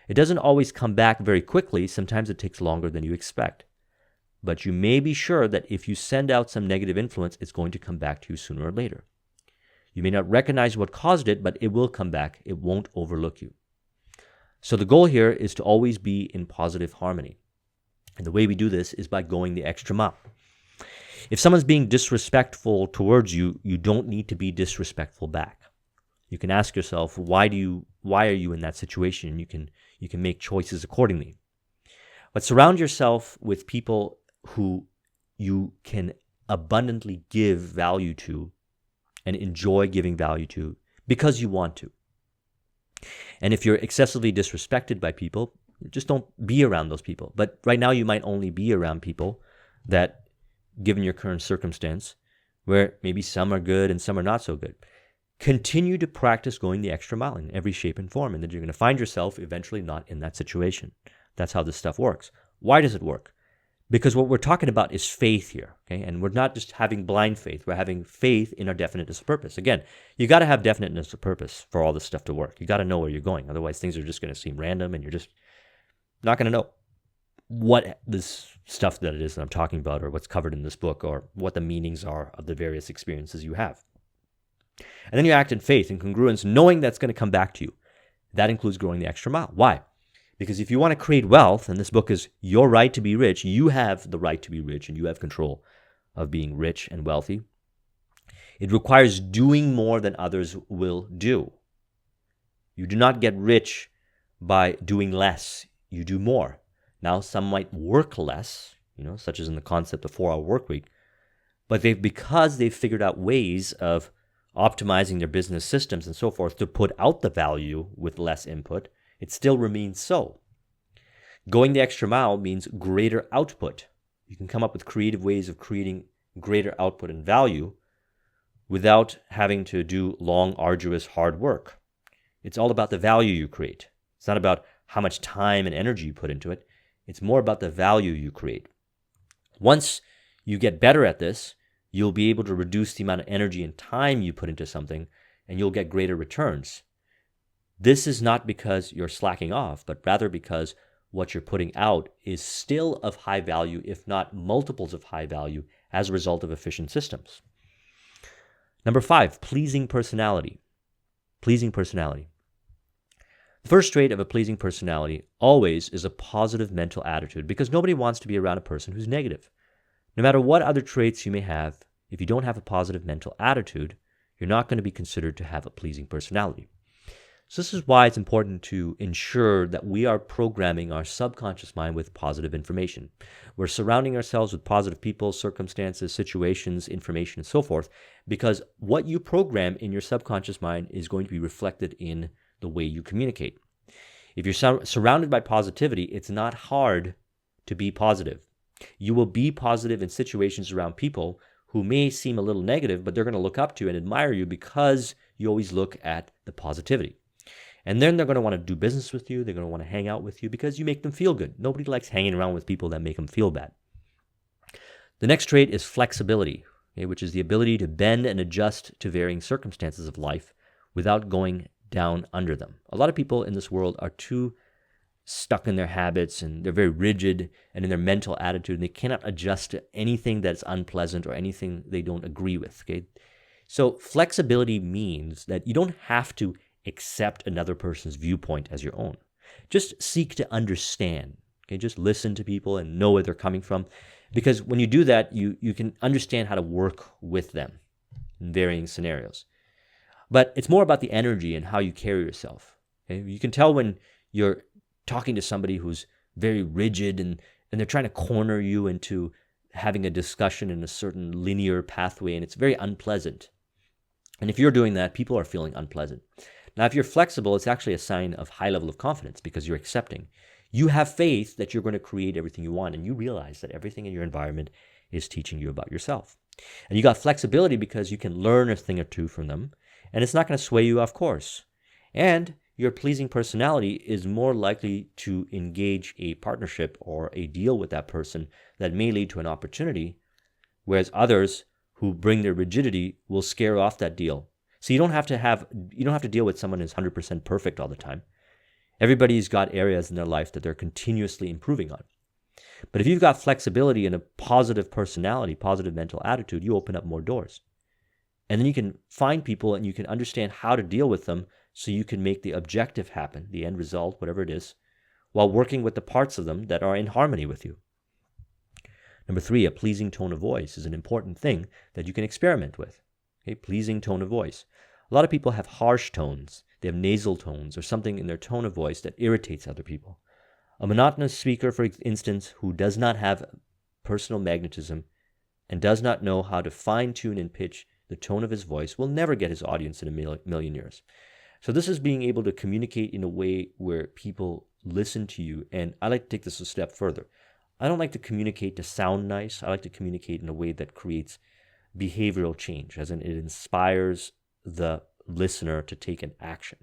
It doesn't always come back very quickly. Sometimes it takes longer than you expect. But you may be sure that if you send out some negative influence, it's going to come back to you sooner or later. You may not recognize what caused it, but it will come back. It won't overlook you. So the goal here is to always be in positive harmony. And the way we do this is by going the extra mile. If someone's being disrespectful towards you, you don't need to be disrespectful back. You can ask yourself, why are you in that situation? And you can make choices accordingly. But surround yourself with people who you can abundantly give value to and enjoy giving value to because you want to. And if you're excessively disrespected by people, just don't be around those people. But right now you might only be around people that, given your current circumstance, where maybe some are good and some are not so good. Continue to practice going the extra mile in every shape and form, and then you're going to find yourself eventually not in that situation. That's how this stuff works. Why does it work? Because what we're talking about is faith here, okay? And we're not just having blind faith. We're having faith in our definiteness of purpose. Again, you got to have definiteness of purpose for all this stuff to work. You got to know where you're going. Otherwise, things are just going to seem random, and you're just not going to know what this stuff that it is that I'm talking about, or what's covered in this book, or what the meanings are of the various experiences you have. And then you act in faith and congruence, knowing that's going to come back to you. That includes going the extra mile. Why? Because if you want to create wealth, and this book is Your Right to Be Rich, you have the right to be rich, and you have control of being rich and wealthy. It requires doing more than others will do. You do not get rich by doing less. You do more. Now, some might work less, such as in the concept of 4-hour work week, but because they've figured out ways of optimizing their business systems and so forth to put out the value with less input, it still remains so. Going the extra mile means greater output. You can come up with creative ways of creating greater output and value without having to do long, arduous, hard work. It's all about the value you create. It's not about how much time and energy you put into it. It's more about the value you create. Once you get better at this, you'll be able to reduce the amount of energy and time you put into something, and you'll get greater returns. This is not because you're slacking off, but rather because what you're putting out is still of high value, if not multiples of high value, as a result of efficient systems. Number 5, pleasing personality. Pleasing personality. The first trait of a pleasing personality always is a positive mental attitude, because nobody wants to be around a person who's negative. No matter what other traits you may have, if you don't have a positive mental attitude, you're not going to be considered to have a pleasing personality. So this is why it's important to ensure that we are programming our subconscious mind with positive information. We're surrounding ourselves with positive people, circumstances, situations, information, and so forth, because what you program in your subconscious mind is going to be reflected in the way you communicate. If you're surrounded by positivity, it's not hard to be positive. You will be positive in situations around people who may seem a little negative, but they're going to look up to you and admire you because you always look at the positivity. And then they're going to want to do business with you. They're going to want to hang out with you because you make them feel good. Nobody likes hanging around with people that make them feel bad. The next trait is flexibility, which is the ability to bend and adjust to varying circumstances of life without going down under them. A lot of people in this world are too stuck in their habits and they're very rigid and in their mental attitude, and they cannot adjust to anything that's unpleasant or anything they don't agree with. Okay, so flexibility means that you don't have to accept another person's viewpoint as your own. Just seek to understand. Okay, just listen to people and know where they're coming from, because when you do that, you can understand how to work with them in varying scenarios. But it's more about the energy and how you carry yourself. Okay? You can tell when you're talking to somebody who's very rigid and they're trying to corner you into having a discussion in a certain linear pathway, and it's very unpleasant. And if you're doing that, people are feeling unpleasant. Now, if you're flexible, it's actually a sign of high level of confidence because you're accepting. You have faith that you're going to create everything you want, and you realize that everything in your environment is teaching you about yourself. And you got flexibility because you can learn a thing or two from them, and it's not going to sway you off course. And your pleasing personality is more likely to engage a partnership or a deal with that person that may lead to an opportunity, whereas others who bring their rigidity will scare off that deal. So you don't have to deal with someone who's 100% perfect all the time. Everybody's got areas in their life that they're continuously improving on. But if you've got flexibility and a positive personality, positive mental attitude, you open up more doors. And then you can find people and you can understand how to deal with them so you can make the objective happen, the end result, whatever it is, while working with the parts of them that are in harmony with you. Number 3, a pleasing tone of voice is an important thing that you can experiment with. Okay, pleasing tone of voice. A lot of people have harsh tones. They have nasal tones or something in their tone of voice that irritates other people. A monotonous speaker, for instance, who does not have personal magnetism and does not know how to fine-tune and pitch the tone of his voice will never get his audience in a million years. So this is being able to communicate in a way where people listen to you. And I like to take this a step further. I don't like to communicate to sound nice. I like to communicate in a way that creates behavioral change, as in it inspires the listener to take an action.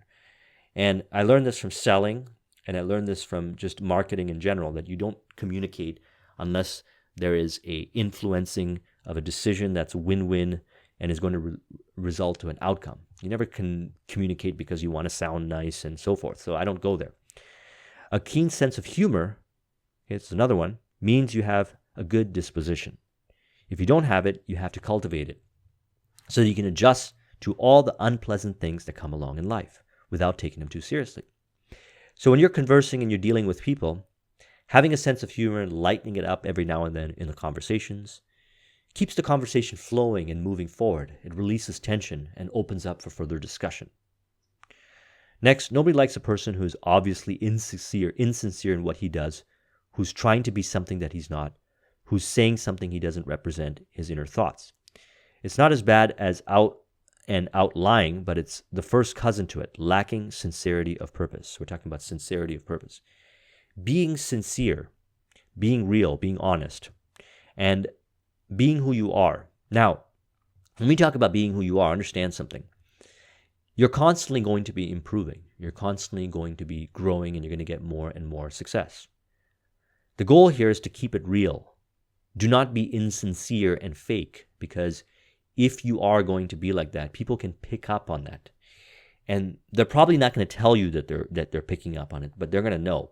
And I learned this from selling, and I learned this from just marketing in general, that you don't communicate unless there is a influencing of a decision that's win-win and is going to result to an outcome. You never can communicate because you want to sound nice and so forth. So I don't go there. A keen sense of humor, it's another one, means you have a good disposition. If you don't have it, you have to cultivate it so that you can adjust to all the unpleasant things that come along in life without taking them too seriously. So when you're conversing and you're dealing with people, having a sense of humor and lightening it up every now and then in the conversations keeps the conversation flowing and moving forward. It releases tension and opens up for further discussion. Next, nobody likes a person who is obviously insincere in what he does, who's trying to be something that he's not, who's saying something he doesn't represent his inner thoughts. It's not as bad as outlying, but it's the first cousin to it, lacking sincerity of purpose. We're talking about sincerity of purpose. Being sincere, being real, being honest, and being who you are. Now, when we talk about being who you are, understand something. You're constantly going to be improving. You're constantly going to be growing, and you're going to get more and more success. The goal here is to keep it real. Do not be insincere and fake, because if you are going to be like that, people can pick up on that. And they're probably not going to tell you that they're picking up on it, but they're going to know.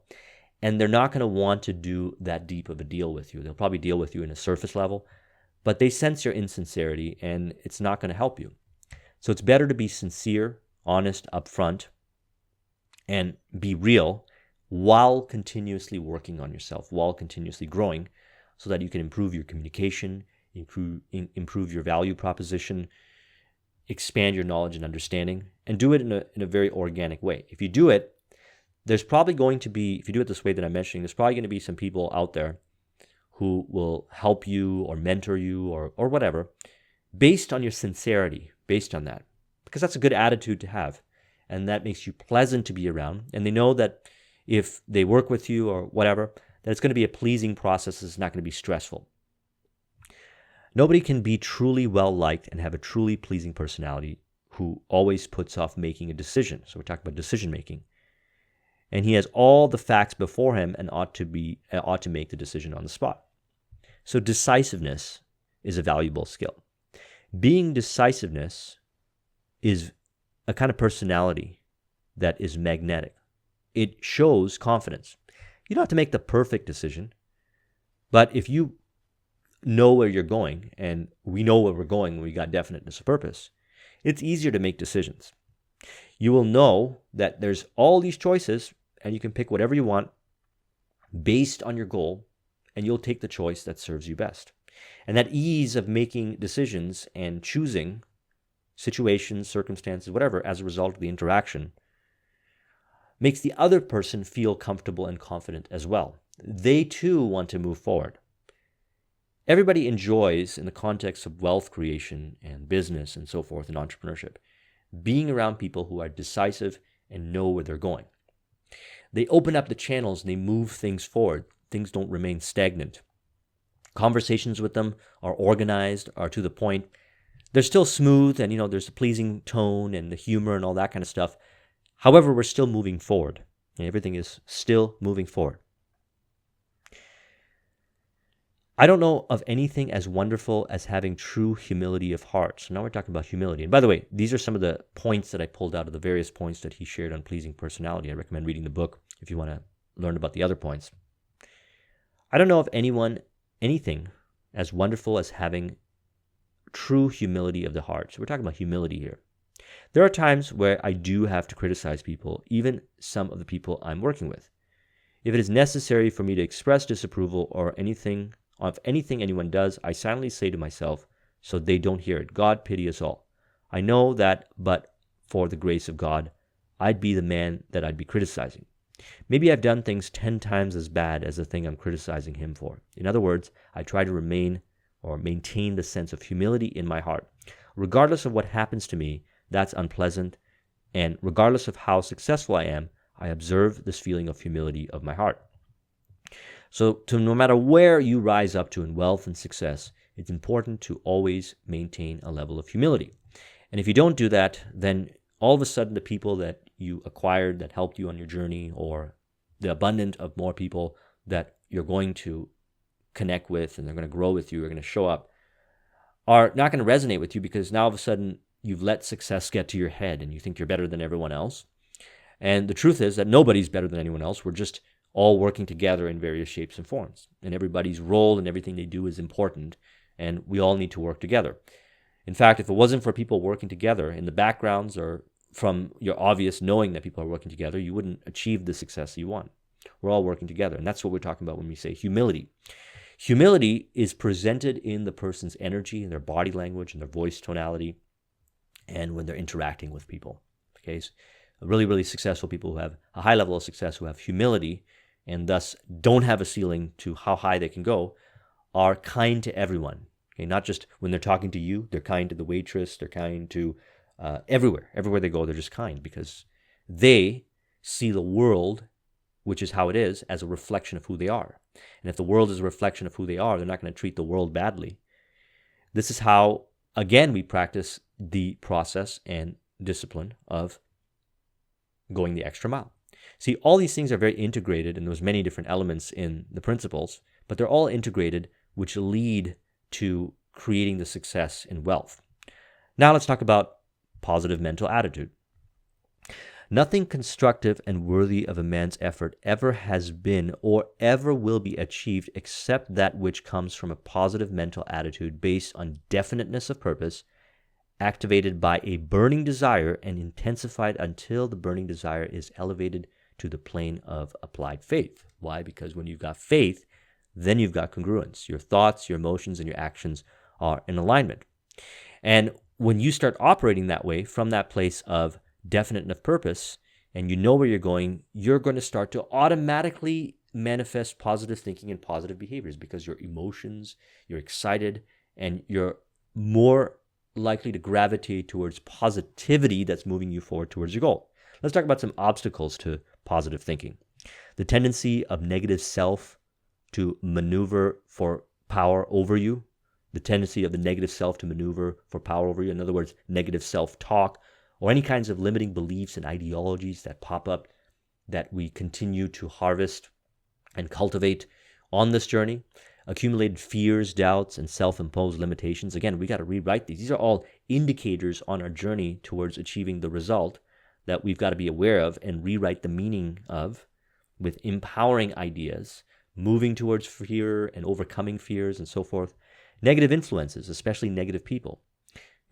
And they're not going to want to do that deep of a deal with you. They'll probably deal with you in a surface level, but they sense your insincerity, and it's not going to help you. So it's better to be sincere, honest, upfront, and be real while continuously working on yourself, while continuously growing, so that you can improve your communication, improve your value proposition, expand your knowledge and understanding, and do it in a very organic way. If you do it, there's probably going to be, if you do it this way that I'm mentioning, there's probably going to be some people out there who will help you or mentor you or whatever, based on your sincerity, based on that. Because that's a good attitude to have. And that makes you pleasant to be around. And they know that if they work with you or whatever, that it's going to be a pleasing process. It's not going to be stressful. Nobody can be truly well-liked and have a truly pleasing personality who always puts off making a decision. So we're talking about decision-making. And he has all the facts before him and ought to make the decision on the spot. So decisiveness is a valuable skill. Being decisiveness is a kind of personality that is magnetic. It shows confidence. You don't have to make the perfect decision, but if you know where you're going, and we know where we're going when we got definiteness of purpose, it's easier to make decisions. You will know that there's all these choices, and you can pick whatever you want based on your goal, and you'll take the choice that serves you best. And that ease of making decisions and choosing situations, circumstances, whatever, as a result of the interaction, makes the other person feel comfortable and confident as well. They too want to move forward. Everybody enjoys, in the context of wealth creation and business and so forth and entrepreneurship, being around people who are decisive and know where they're going. They open up the channels and they move things forward. Things don't remain stagnant. Conversations with them are organized, are to the point. They're still smooth, and there's a pleasing tone and the humor and all that kind of stuff. However, we're still moving forward. And everything is still moving forward. I don't know of anything as wonderful as having true humility of heart. So now we're talking about humility. And by the way, these are some of the points that I pulled out of the various points that he shared on pleasing personality. I recommend reading the book if you want to learn about the other points. I don't know of anything as wonderful as having true humility of the heart. So we're talking about humility here. There are times where I do have to criticize people, even some of the people I'm working with. If it is necessary for me to express disapproval or anything anyone does, I silently say to myself, so they don't hear it, God pity us all. I know that, but for the grace of God, I'd be the man that I'd be criticizing. Maybe I've done things 10 times as bad as the thing I'm criticizing him for. In other words, I try to maintain the sense of humility in my heart. Regardless of what happens to me, that's unpleasant, and regardless of how successful I am, I observe this feeling of humility of my heart. So no matter where you rise up to in wealth and success, it's important to always maintain a level of humility. And if you don't do that, then all of a sudden the people that you acquired that helped you on your journey, or the abundance of more people that you're going to connect with and they're going to grow with you, are going to show up, are not going to resonate with you, because now all of a sudden you've let success get to your head and you think you're better than everyone else. And the truth is that nobody's better than anyone else. We're just all working together in various shapes and forms. And everybody's role and everything they do is important, and we all need to work together. In fact, if it wasn't for people working together in the backgrounds, or from your obvious knowing that people are working together, you wouldn't achieve the success you want. We're all working together, and that's what we're talking about when we say humility. Humility is presented in the person's energy, and their body language, and their voice tonality, and when they're interacting with people. Okay, so really, really successful people who have a high level of success, who have humility, and thus don't have a ceiling to how high they can go, are kind to everyone. Okay, not just when they're talking to you, they're kind to the waitress, they're kind to everywhere. Everywhere they go, they're just kind, because they see the world, which is how it is, as a reflection of who they are. And if the world is a reflection of who they are, they're not going to treat the world badly. This is how, again, we practice the process and discipline of going the extra mile. See, all these things are very integrated, and there's many different elements in the principles, but they're all integrated, which lead to creating the success and wealth. Now let's talk about positive mental attitude. Nothing constructive and worthy of a man's effort ever has been or ever will be achieved except that which comes from a positive mental attitude based on definiteness of purpose, activated by a burning desire and intensified until the burning desire is elevated to the plane of applied faith. Why? Because when you've got faith, then you've got congruence. Your thoughts, your emotions, and your actions are in alignment. And when you start operating that way, from that place of definiteness of purpose, and you know where you're going to start to automatically manifest positive thinking and positive behaviors, because your emotions, you're excited, and you're more likely to gravitate towards positivity that's moving you forward towards your goal. Let's talk about some obstacles to positive thinking. The tendency of negative self to maneuver for power over you. The tendency of the negative self to maneuver for power over you. In other words, negative self-talk, or any kinds of limiting beliefs and ideologies that pop up that we continue to harvest and cultivate on this journey. Accumulated fears, doubts, and self-imposed limitations. Again, we got to rewrite these. These are all indicators on our journey towards achieving the result that we've got to be aware of and rewrite the meaning of, with empowering ideas, moving towards fear and overcoming fears and so forth. Negative influences, especially negative people.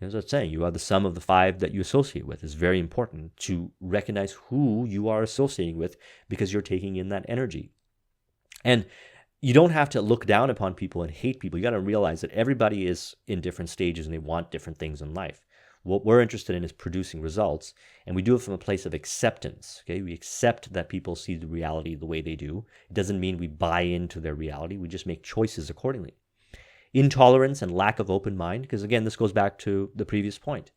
As I was saying, you are the sum of the 5 that you associate with. It's very important to recognize who you are associating with because you're taking in that energy. And you don't have to look down upon people and hate people. You got to realize that everybody is in different stages and they want different things in life. What we're interested in is producing results, and we do it from a place of acceptance. Okay, we accept that people see the reality the way they do. It doesn't mean we buy into their reality. We just make choices accordingly. Intolerance and lack of open mind, because again, this goes back to the previous point.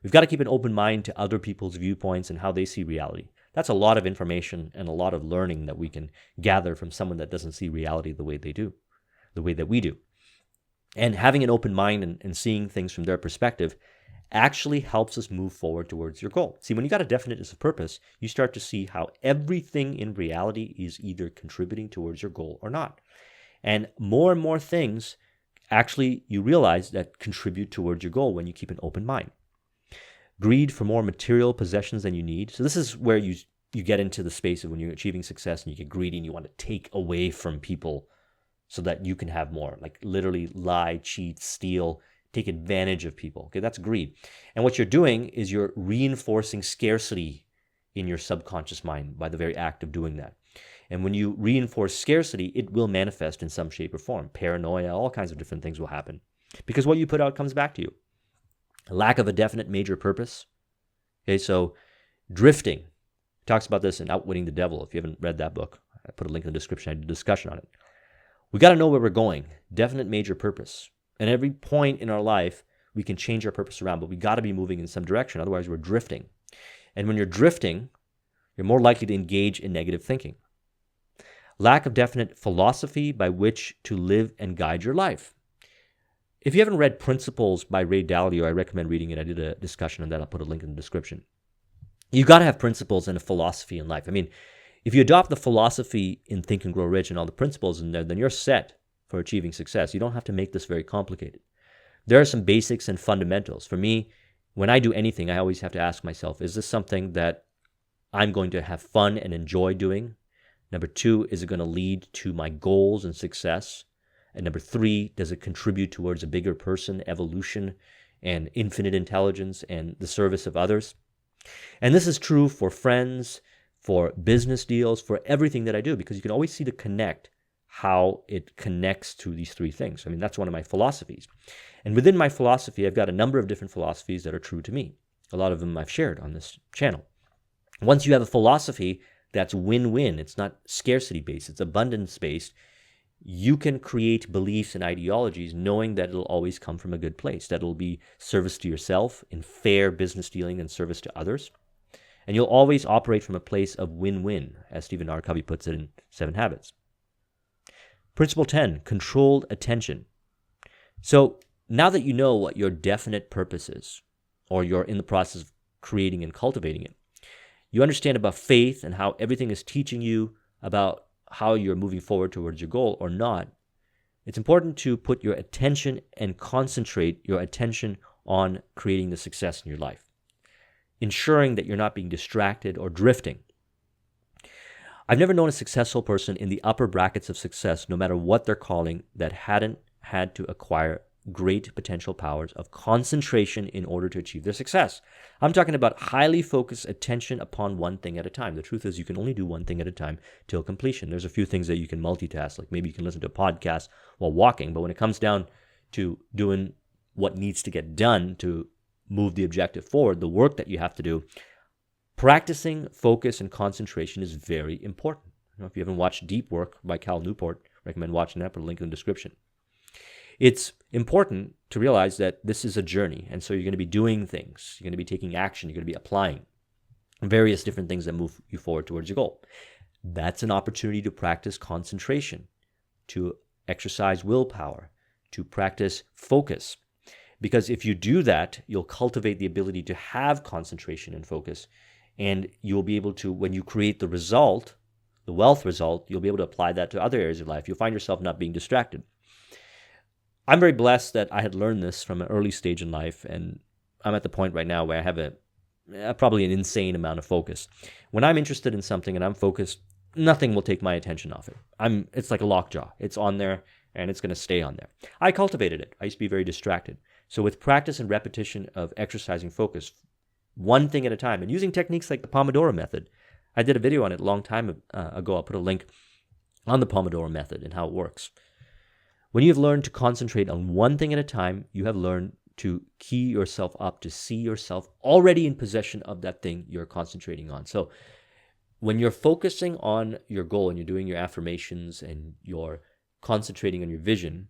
We've got to keep an open mind to other people's viewpoints and how they see reality. That's a lot of information and a lot of learning that we can gather from someone that doesn't see reality the way they do, the way that we do. And having an open mind and seeing things from their perspective actually helps us move forward towards your goal. See, when you got a definiteness of purpose, you start to see how everything in reality is either contributing towards your goal or not. And more things actually you realize that contribute towards your goal when you keep an open mind. Greed for more material possessions than you need. So this is where you get into the space of when you're achieving success and you get greedy and you want to take away from people so that you can have more. Like literally lie, cheat, steal, take advantage of people. Okay, that's greed. And what you're doing is you're reinforcing scarcity in your subconscious mind by the very act of doing that. And when you reinforce scarcity, it will manifest in some shape or form. Paranoia, all kinds of different things will happen. Because what you put out comes back to you. Lack of a definite major purpose. Okay, so drifting. Talks about this in Outwitting the Devil. If you haven't read that book, I put a link in the description. I did a discussion on it. We got to know where we're going. Definite major purpose. And every point in our life, we can change our purpose around, but we got to be moving in some direction. Otherwise, we're drifting. And when you're drifting, you're more likely to engage in negative thinking. Lack of definite philosophy by which to live and guide your life. If you haven't read Principles by Ray Dalio, I recommend reading it. I did a discussion on that. I'll put a link in the description. You got to have principles and a philosophy in life. I mean, if you adopt the philosophy in Think and Grow Rich and all the principles in there, then you're set for achieving success. You don't have to make this very complicated. There are some basics and fundamentals. For me, when I do anything, I always have to ask myself, is this something that I'm going to have fun and enjoy doing? Number 2, is it going to lead to my goals and success? And number 3, does it contribute towards a bigger person, evolution, and infinite intelligence and the service of others? And this is true for friends, for business deals, for everything that I do, because you can always see the connect, how it connects to these 3 things. I mean, that's one of my philosophies. And within my philosophy, I've got a number of different philosophies that are true to me. A lot of them I've shared on this channel. Once you have a philosophy that's win-win, it's not scarcity-based, it's abundance-based, you can create beliefs and ideologies knowing that it'll always come from a good place, that it'll be service to yourself in fair business dealing and service to others. And you'll always operate from a place of win-win, as Stephen R. Covey puts it in 7 Habits. Principle 10, controlled attention. So now that you know what your definite purpose is, or you're in the process of creating and cultivating it, you understand about faith and how everything is teaching you about how you're moving forward towards your goal or not. It's important to put your attention and concentrate your attention on creating the success in your life, ensuring that you're not being distracted or drifting. I've never known a successful person in the upper brackets of success, no matter what they're calling, that hadn't had to acquire great potential powers of concentration in order to achieve their success. I'm talking about highly focused attention upon one thing at a time. The truth is you can only do one thing at a time till completion. There's a few things that you can multitask, like maybe you can listen to a podcast while walking, but when it comes down to doing what needs to get done to move the objective forward, the work that you have to do, practicing focus and concentration is very important. If you haven't watched Deep Work by Cal Newport, recommend watching that. Put a link in the description. It's important to realize that this is a journey, and so you're going to be doing things. You're going to be taking action. You're going to be applying various different things that move you forward towards your goal. That's an opportunity to practice concentration, to exercise willpower, to practice focus. Because if you do that, you'll cultivate the ability to have concentration and focus, and you'll be able to, when you create the result, the wealth result, you'll be able to apply that to other areas of life. You'll find yourself not being distracted. I'm very blessed that I had learned this from an early stage in life, and I'm at the point right now where I have probably an insane amount of focus. When I'm interested in something and I'm focused, nothing will take my attention off it. It's like a lockjaw. It's on there and it's going to stay on there. I cultivated it. I used to be very distracted. So with practice and repetition of exercising focus, one thing at a time, and using techniques like the Pomodoro method, I did a video on it a long time ago. I'll put a link on the Pomodoro method and how it works. When you have learned to concentrate on one thing at a time, you have learned to key yourself up to see yourself already in possession of that thing you're concentrating on. So when you're focusing on your goal and you're doing your affirmations and you're concentrating on your vision,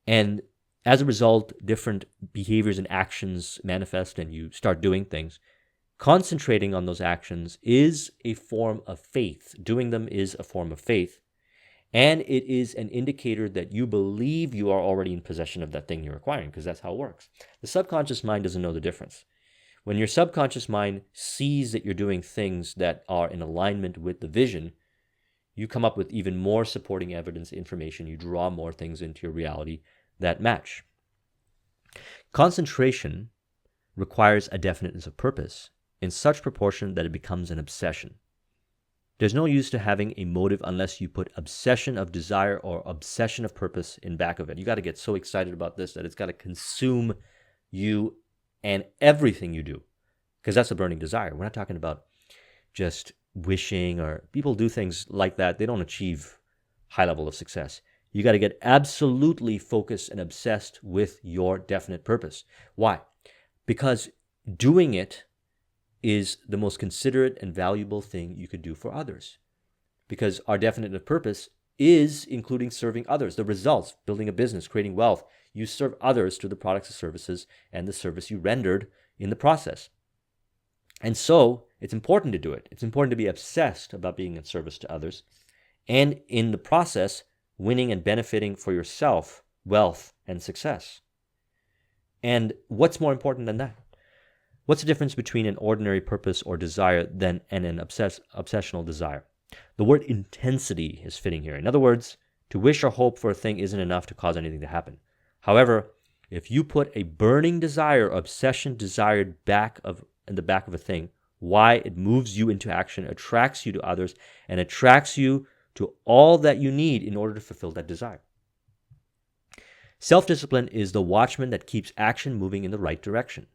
and as a result, different behaviors and actions manifest and you start doing things, concentrating on those actions is a form of faith. Doing them is a form of faith. And it is an indicator that you believe you are already in possession of that thing you're acquiring, because that's how it works. The subconscious mind doesn't know the difference. When your subconscious mind sees that you're doing things that are in alignment with the vision, you come up with even more supporting evidence, information. You draw more things into your reality that match. Concentration requires a definiteness of purpose in such proportion that it becomes an obsession. There's no use to having a motive unless you put obsession of desire or obsession of purpose in back of it. You got to get so excited about this that it's got to consume you and everything you do, because that's a burning desire. We're not talking about just wishing, or people do things like that. They don't achieve high level of success. You got to get absolutely focused and obsessed with your definite purpose. Why? Because doing it is the most considerate and valuable thing you could do for others. Because our definite purpose is including serving others. The results, building a business, creating wealth, you serve others through the products and services and the service you rendered in the process. And so it's important to do it. It's important to be obsessed about being in service to others, and in the process, winning and benefiting for yourself, wealth and success. And what's more important than that? What's the difference between an ordinary purpose or desire and an obsessional desire? The word intensity is fitting here. In other words, to wish or hope for a thing isn't enough to cause anything to happen. However, if you put a burning desire or obsession desired in the back of a thing, why it moves you into action, attracts you to others, and attracts you to all that you need in order to fulfill that desire. Self-discipline is the watchman that keeps action moving in the right direction.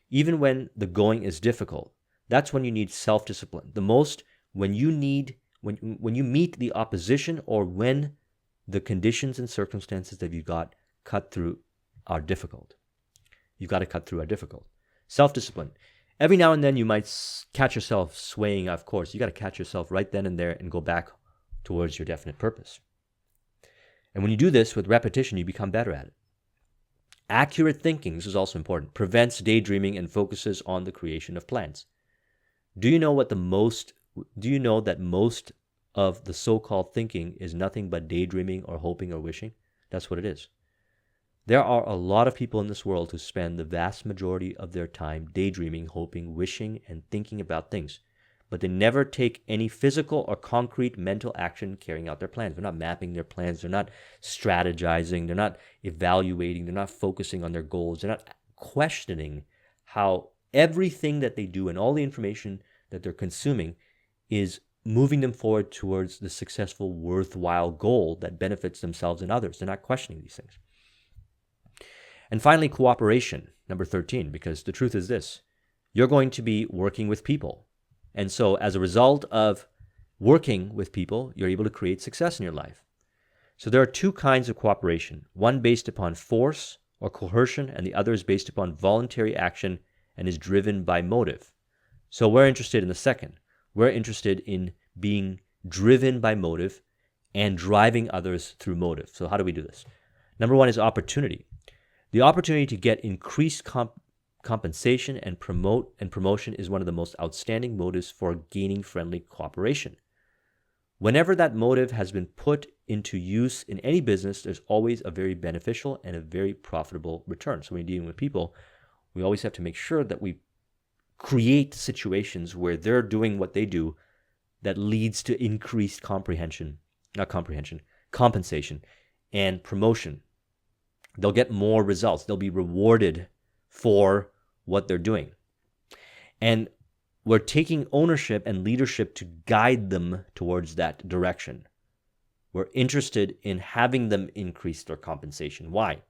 Even when the going is difficult, that's when you need self-discipline. The most when you meet the opposition, or when the conditions and circumstances that you got cut through are difficult. You've got to cut through are difficult. Self-discipline. Every now and then you might catch yourself swaying off course. You got to catch yourself right then and there and go back towards your definite purpose. And when you do this with repetition, you become better at it. Accurate thinking, this is also important, prevents daydreaming and focuses on the creation of plans. Do you know that most of the so-called thinking is nothing but daydreaming or hoping or wishing? That's what it is. There are a lot of people in this world who spend the vast majority of their time daydreaming, hoping, wishing, and thinking about things, but they never take any physical or concrete mental action carrying out their plans. They're not mapping their plans. They're not strategizing. They're not evaluating. They're not focusing on their goals. They're not questioning how everything that they do and all the information that they're consuming is moving them forward towards the successful, worthwhile goal that benefits themselves and others. They're not questioning these things. And finally, cooperation, number 13, because the truth is this: you're going to be working with people. And so as a result of working with people, you're able to create success in your life. So there are two kinds of cooperation, one based upon force or coercion, and the other is based upon voluntary action and is driven by motive. So we're interested in the second. We're interested in being driven by motive and driving others through motive. So how do we do this? Number one is opportunity. The opportunity to get increased compensation and promotion is one of the most outstanding motives for gaining friendly cooperation. Whenever that motive has been put into use in any business, there's always a very beneficial and a very profitable return. So when you're dealing with people, we always have to make sure that we create situations where they're doing what they do that leads to increased compensation and promotion. They'll get more results. They'll be rewarded for what they're doing. And we're taking ownership and leadership to guide them towards that direction. We're interested in having them increase their compensation. Why?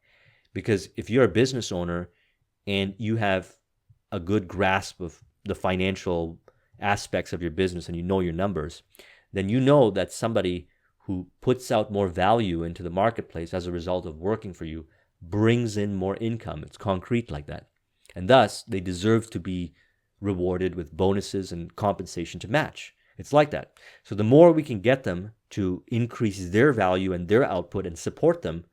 Because if you're a business owner and you have a good grasp of the financial aspects of your business and you know your numbers, then you know that somebody who puts out more value into the marketplace as a result of working for you brings in more income. It's concrete like that. And thus, they deserve to be rewarded with bonuses and compensation to match. It's like that. So the more we can get them to increase their value and their output and support them,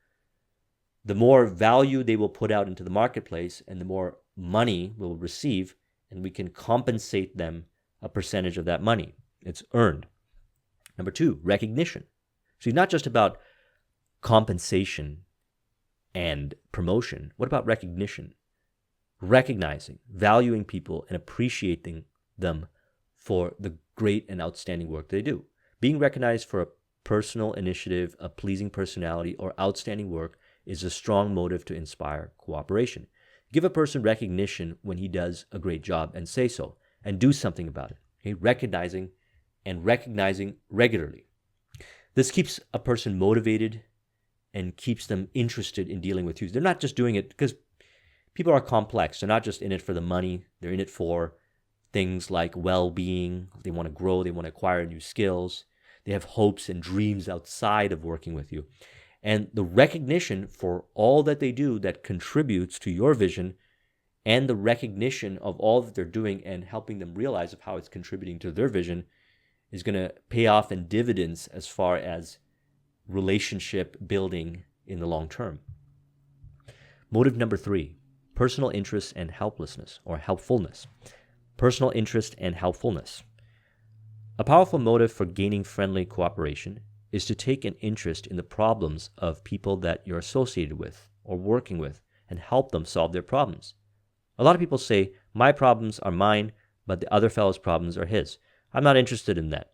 the more value they will put out into the marketplace and the more money we'll receive, and we can compensate them a percentage of that money. It's earned. Number 2, recognition. So it's not just about compensation and promotion. What about recognition? Recognizing, valuing people, and appreciating them for the great and outstanding work they do. Being recognized for a personal initiative, a pleasing personality, or outstanding work is a strong motive to inspire cooperation. Give a person recognition when he does a great job and say so, and do something about it. Okay? Recognizing regularly. This keeps a person motivated and keeps them interested in dealing with you. They're not just doing it because people are complex. They're not just in it for the money. They're in it for things like well-being. They want to grow. They want to acquire new skills. They have hopes and dreams outside of working with you. And the recognition for all that they do that contributes to your vision, and the recognition of all that they're doing and helping them realize of how it's contributing to their vision, is going to pay off in dividends as far as relationship building in the long term. Motive number 3, personal interest and helplessness or helpfulness. Personal interest and helpfulness. A powerful motive for gaining friendly cooperation is to take an interest in the problems of people that you're associated with or working with and help them solve their problems. A lot of people say, my problems are mine, but the other fellow's problems are his. I'm not interested in that.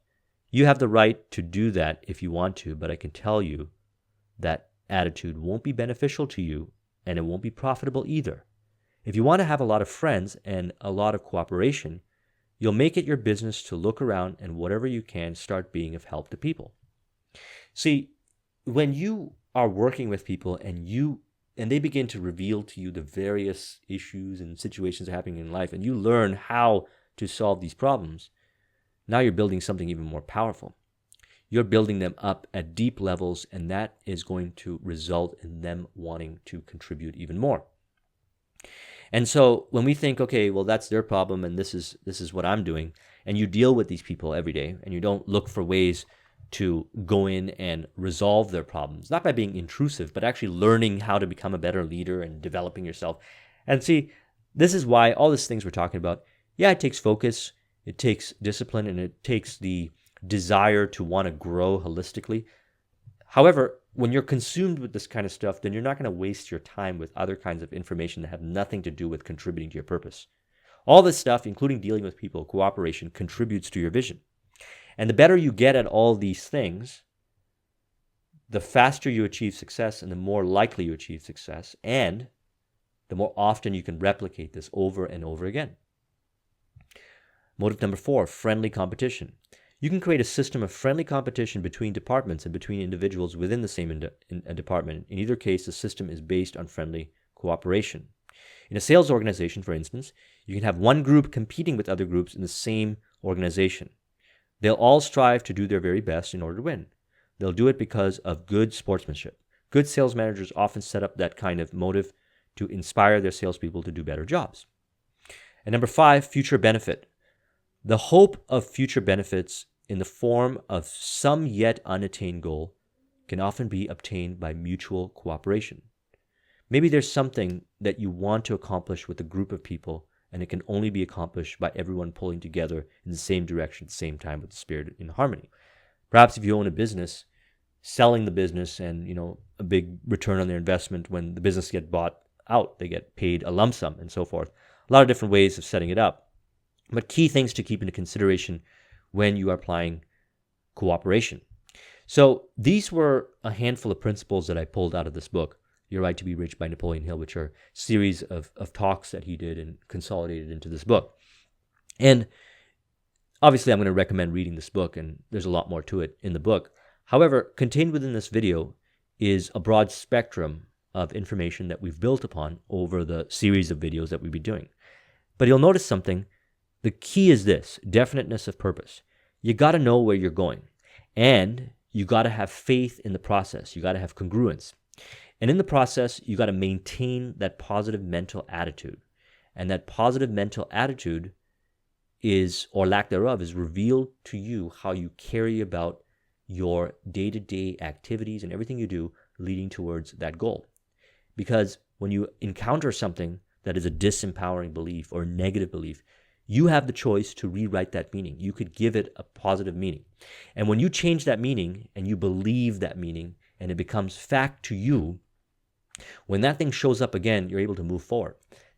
You have the right to do that if you want to, but I can tell you that attitude won't be beneficial to you and it won't be profitable either. If you want to have a lot of friends and a lot of cooperation, you'll make it your business to look around and whatever you can start being of help to people. See, when you are working with people and they begin to reveal to you the various issues and situations happening in life, and you learn how to solve these problems, now you're building something even more powerful. You're building them up at deep levels, and that is going to result in them wanting to contribute even more. And so when we think, okay, well, that's their problem and this is what I'm doing, and you deal with these people every day and you don't look for ways to go in and resolve their problems, not by being intrusive, but actually learning how to become a better leader and developing yourself. And see, this is why all these things we're talking about, yeah, it takes focus, it takes discipline, and it takes the desire to want to grow holistically. However, when you're consumed with this kind of stuff, then you're not going to waste your time with other kinds of information that have nothing to do with contributing to your purpose. All this stuff, including dealing with people, cooperation, contributes to your vision. And the better you get at all these things, the faster you achieve success and the more likely you achieve success, and the more often you can replicate this over and over again. Motive number 4, friendly competition. You can create a system of friendly competition between departments and between individuals within the same department. In either case, the system is based on friendly cooperation. In a sales organization, for instance, you can have one group competing with other groups in the same organization. They'll all strive to do their very best in order to win. They'll do it because of good sportsmanship. Good sales managers often set up that kind of motive to inspire their salespeople to do better jobs. And number 5, future benefit. The hope of future benefits in the form of some yet unattained goal can often be obtained by mutual cooperation. Maybe there's something that you want to accomplish with a group of people, and it can only be accomplished by everyone pulling together in the same direction at the same time with the spirit in harmony. Perhaps if you own a business, selling the business and a big return on their investment when the business gets bought out, they get paid a lump sum and so forth. A lot of different ways of setting it up. But key things to keep into consideration when you are applying cooperation. So these were a handful of principles that I pulled out of this book, Your Right to Be Rich by Napoleon Hill, which are a series of talks that he did and consolidated into this book. And Obviously, I'm going to recommend reading this book, and there's a lot more to it in the book. However, contained within this video is a broad spectrum of information that we've built upon over the series of videos that we've been doing. But you'll notice something. The key is this: definiteness of purpose. You got to know where you're going, and you got to have faith in the process. You got to have congruence. And in the process, you got to maintain that positive mental attitude. And that positive mental attitude is, or lack thereof, is revealed to you how you carry about your day-to-day activities and everything you do leading towards that goal. Because when you encounter something that is a disempowering belief or a negative belief, you have the choice to rewrite that meaning. You could give it a positive meaning. And when you change that meaning and you believe that meaning and it becomes fact to you, when that thing shows up again, you're able to move forward.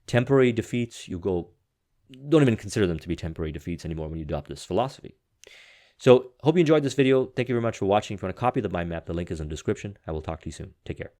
Temporary defeats, don't even consider them to be temporary defeats anymore when you adopt this philosophy. So, hope you enjoyed this video. Thank you very much for watching. If you want a copy of the mind map, the link is in the description. I will talk to you soon. Take care.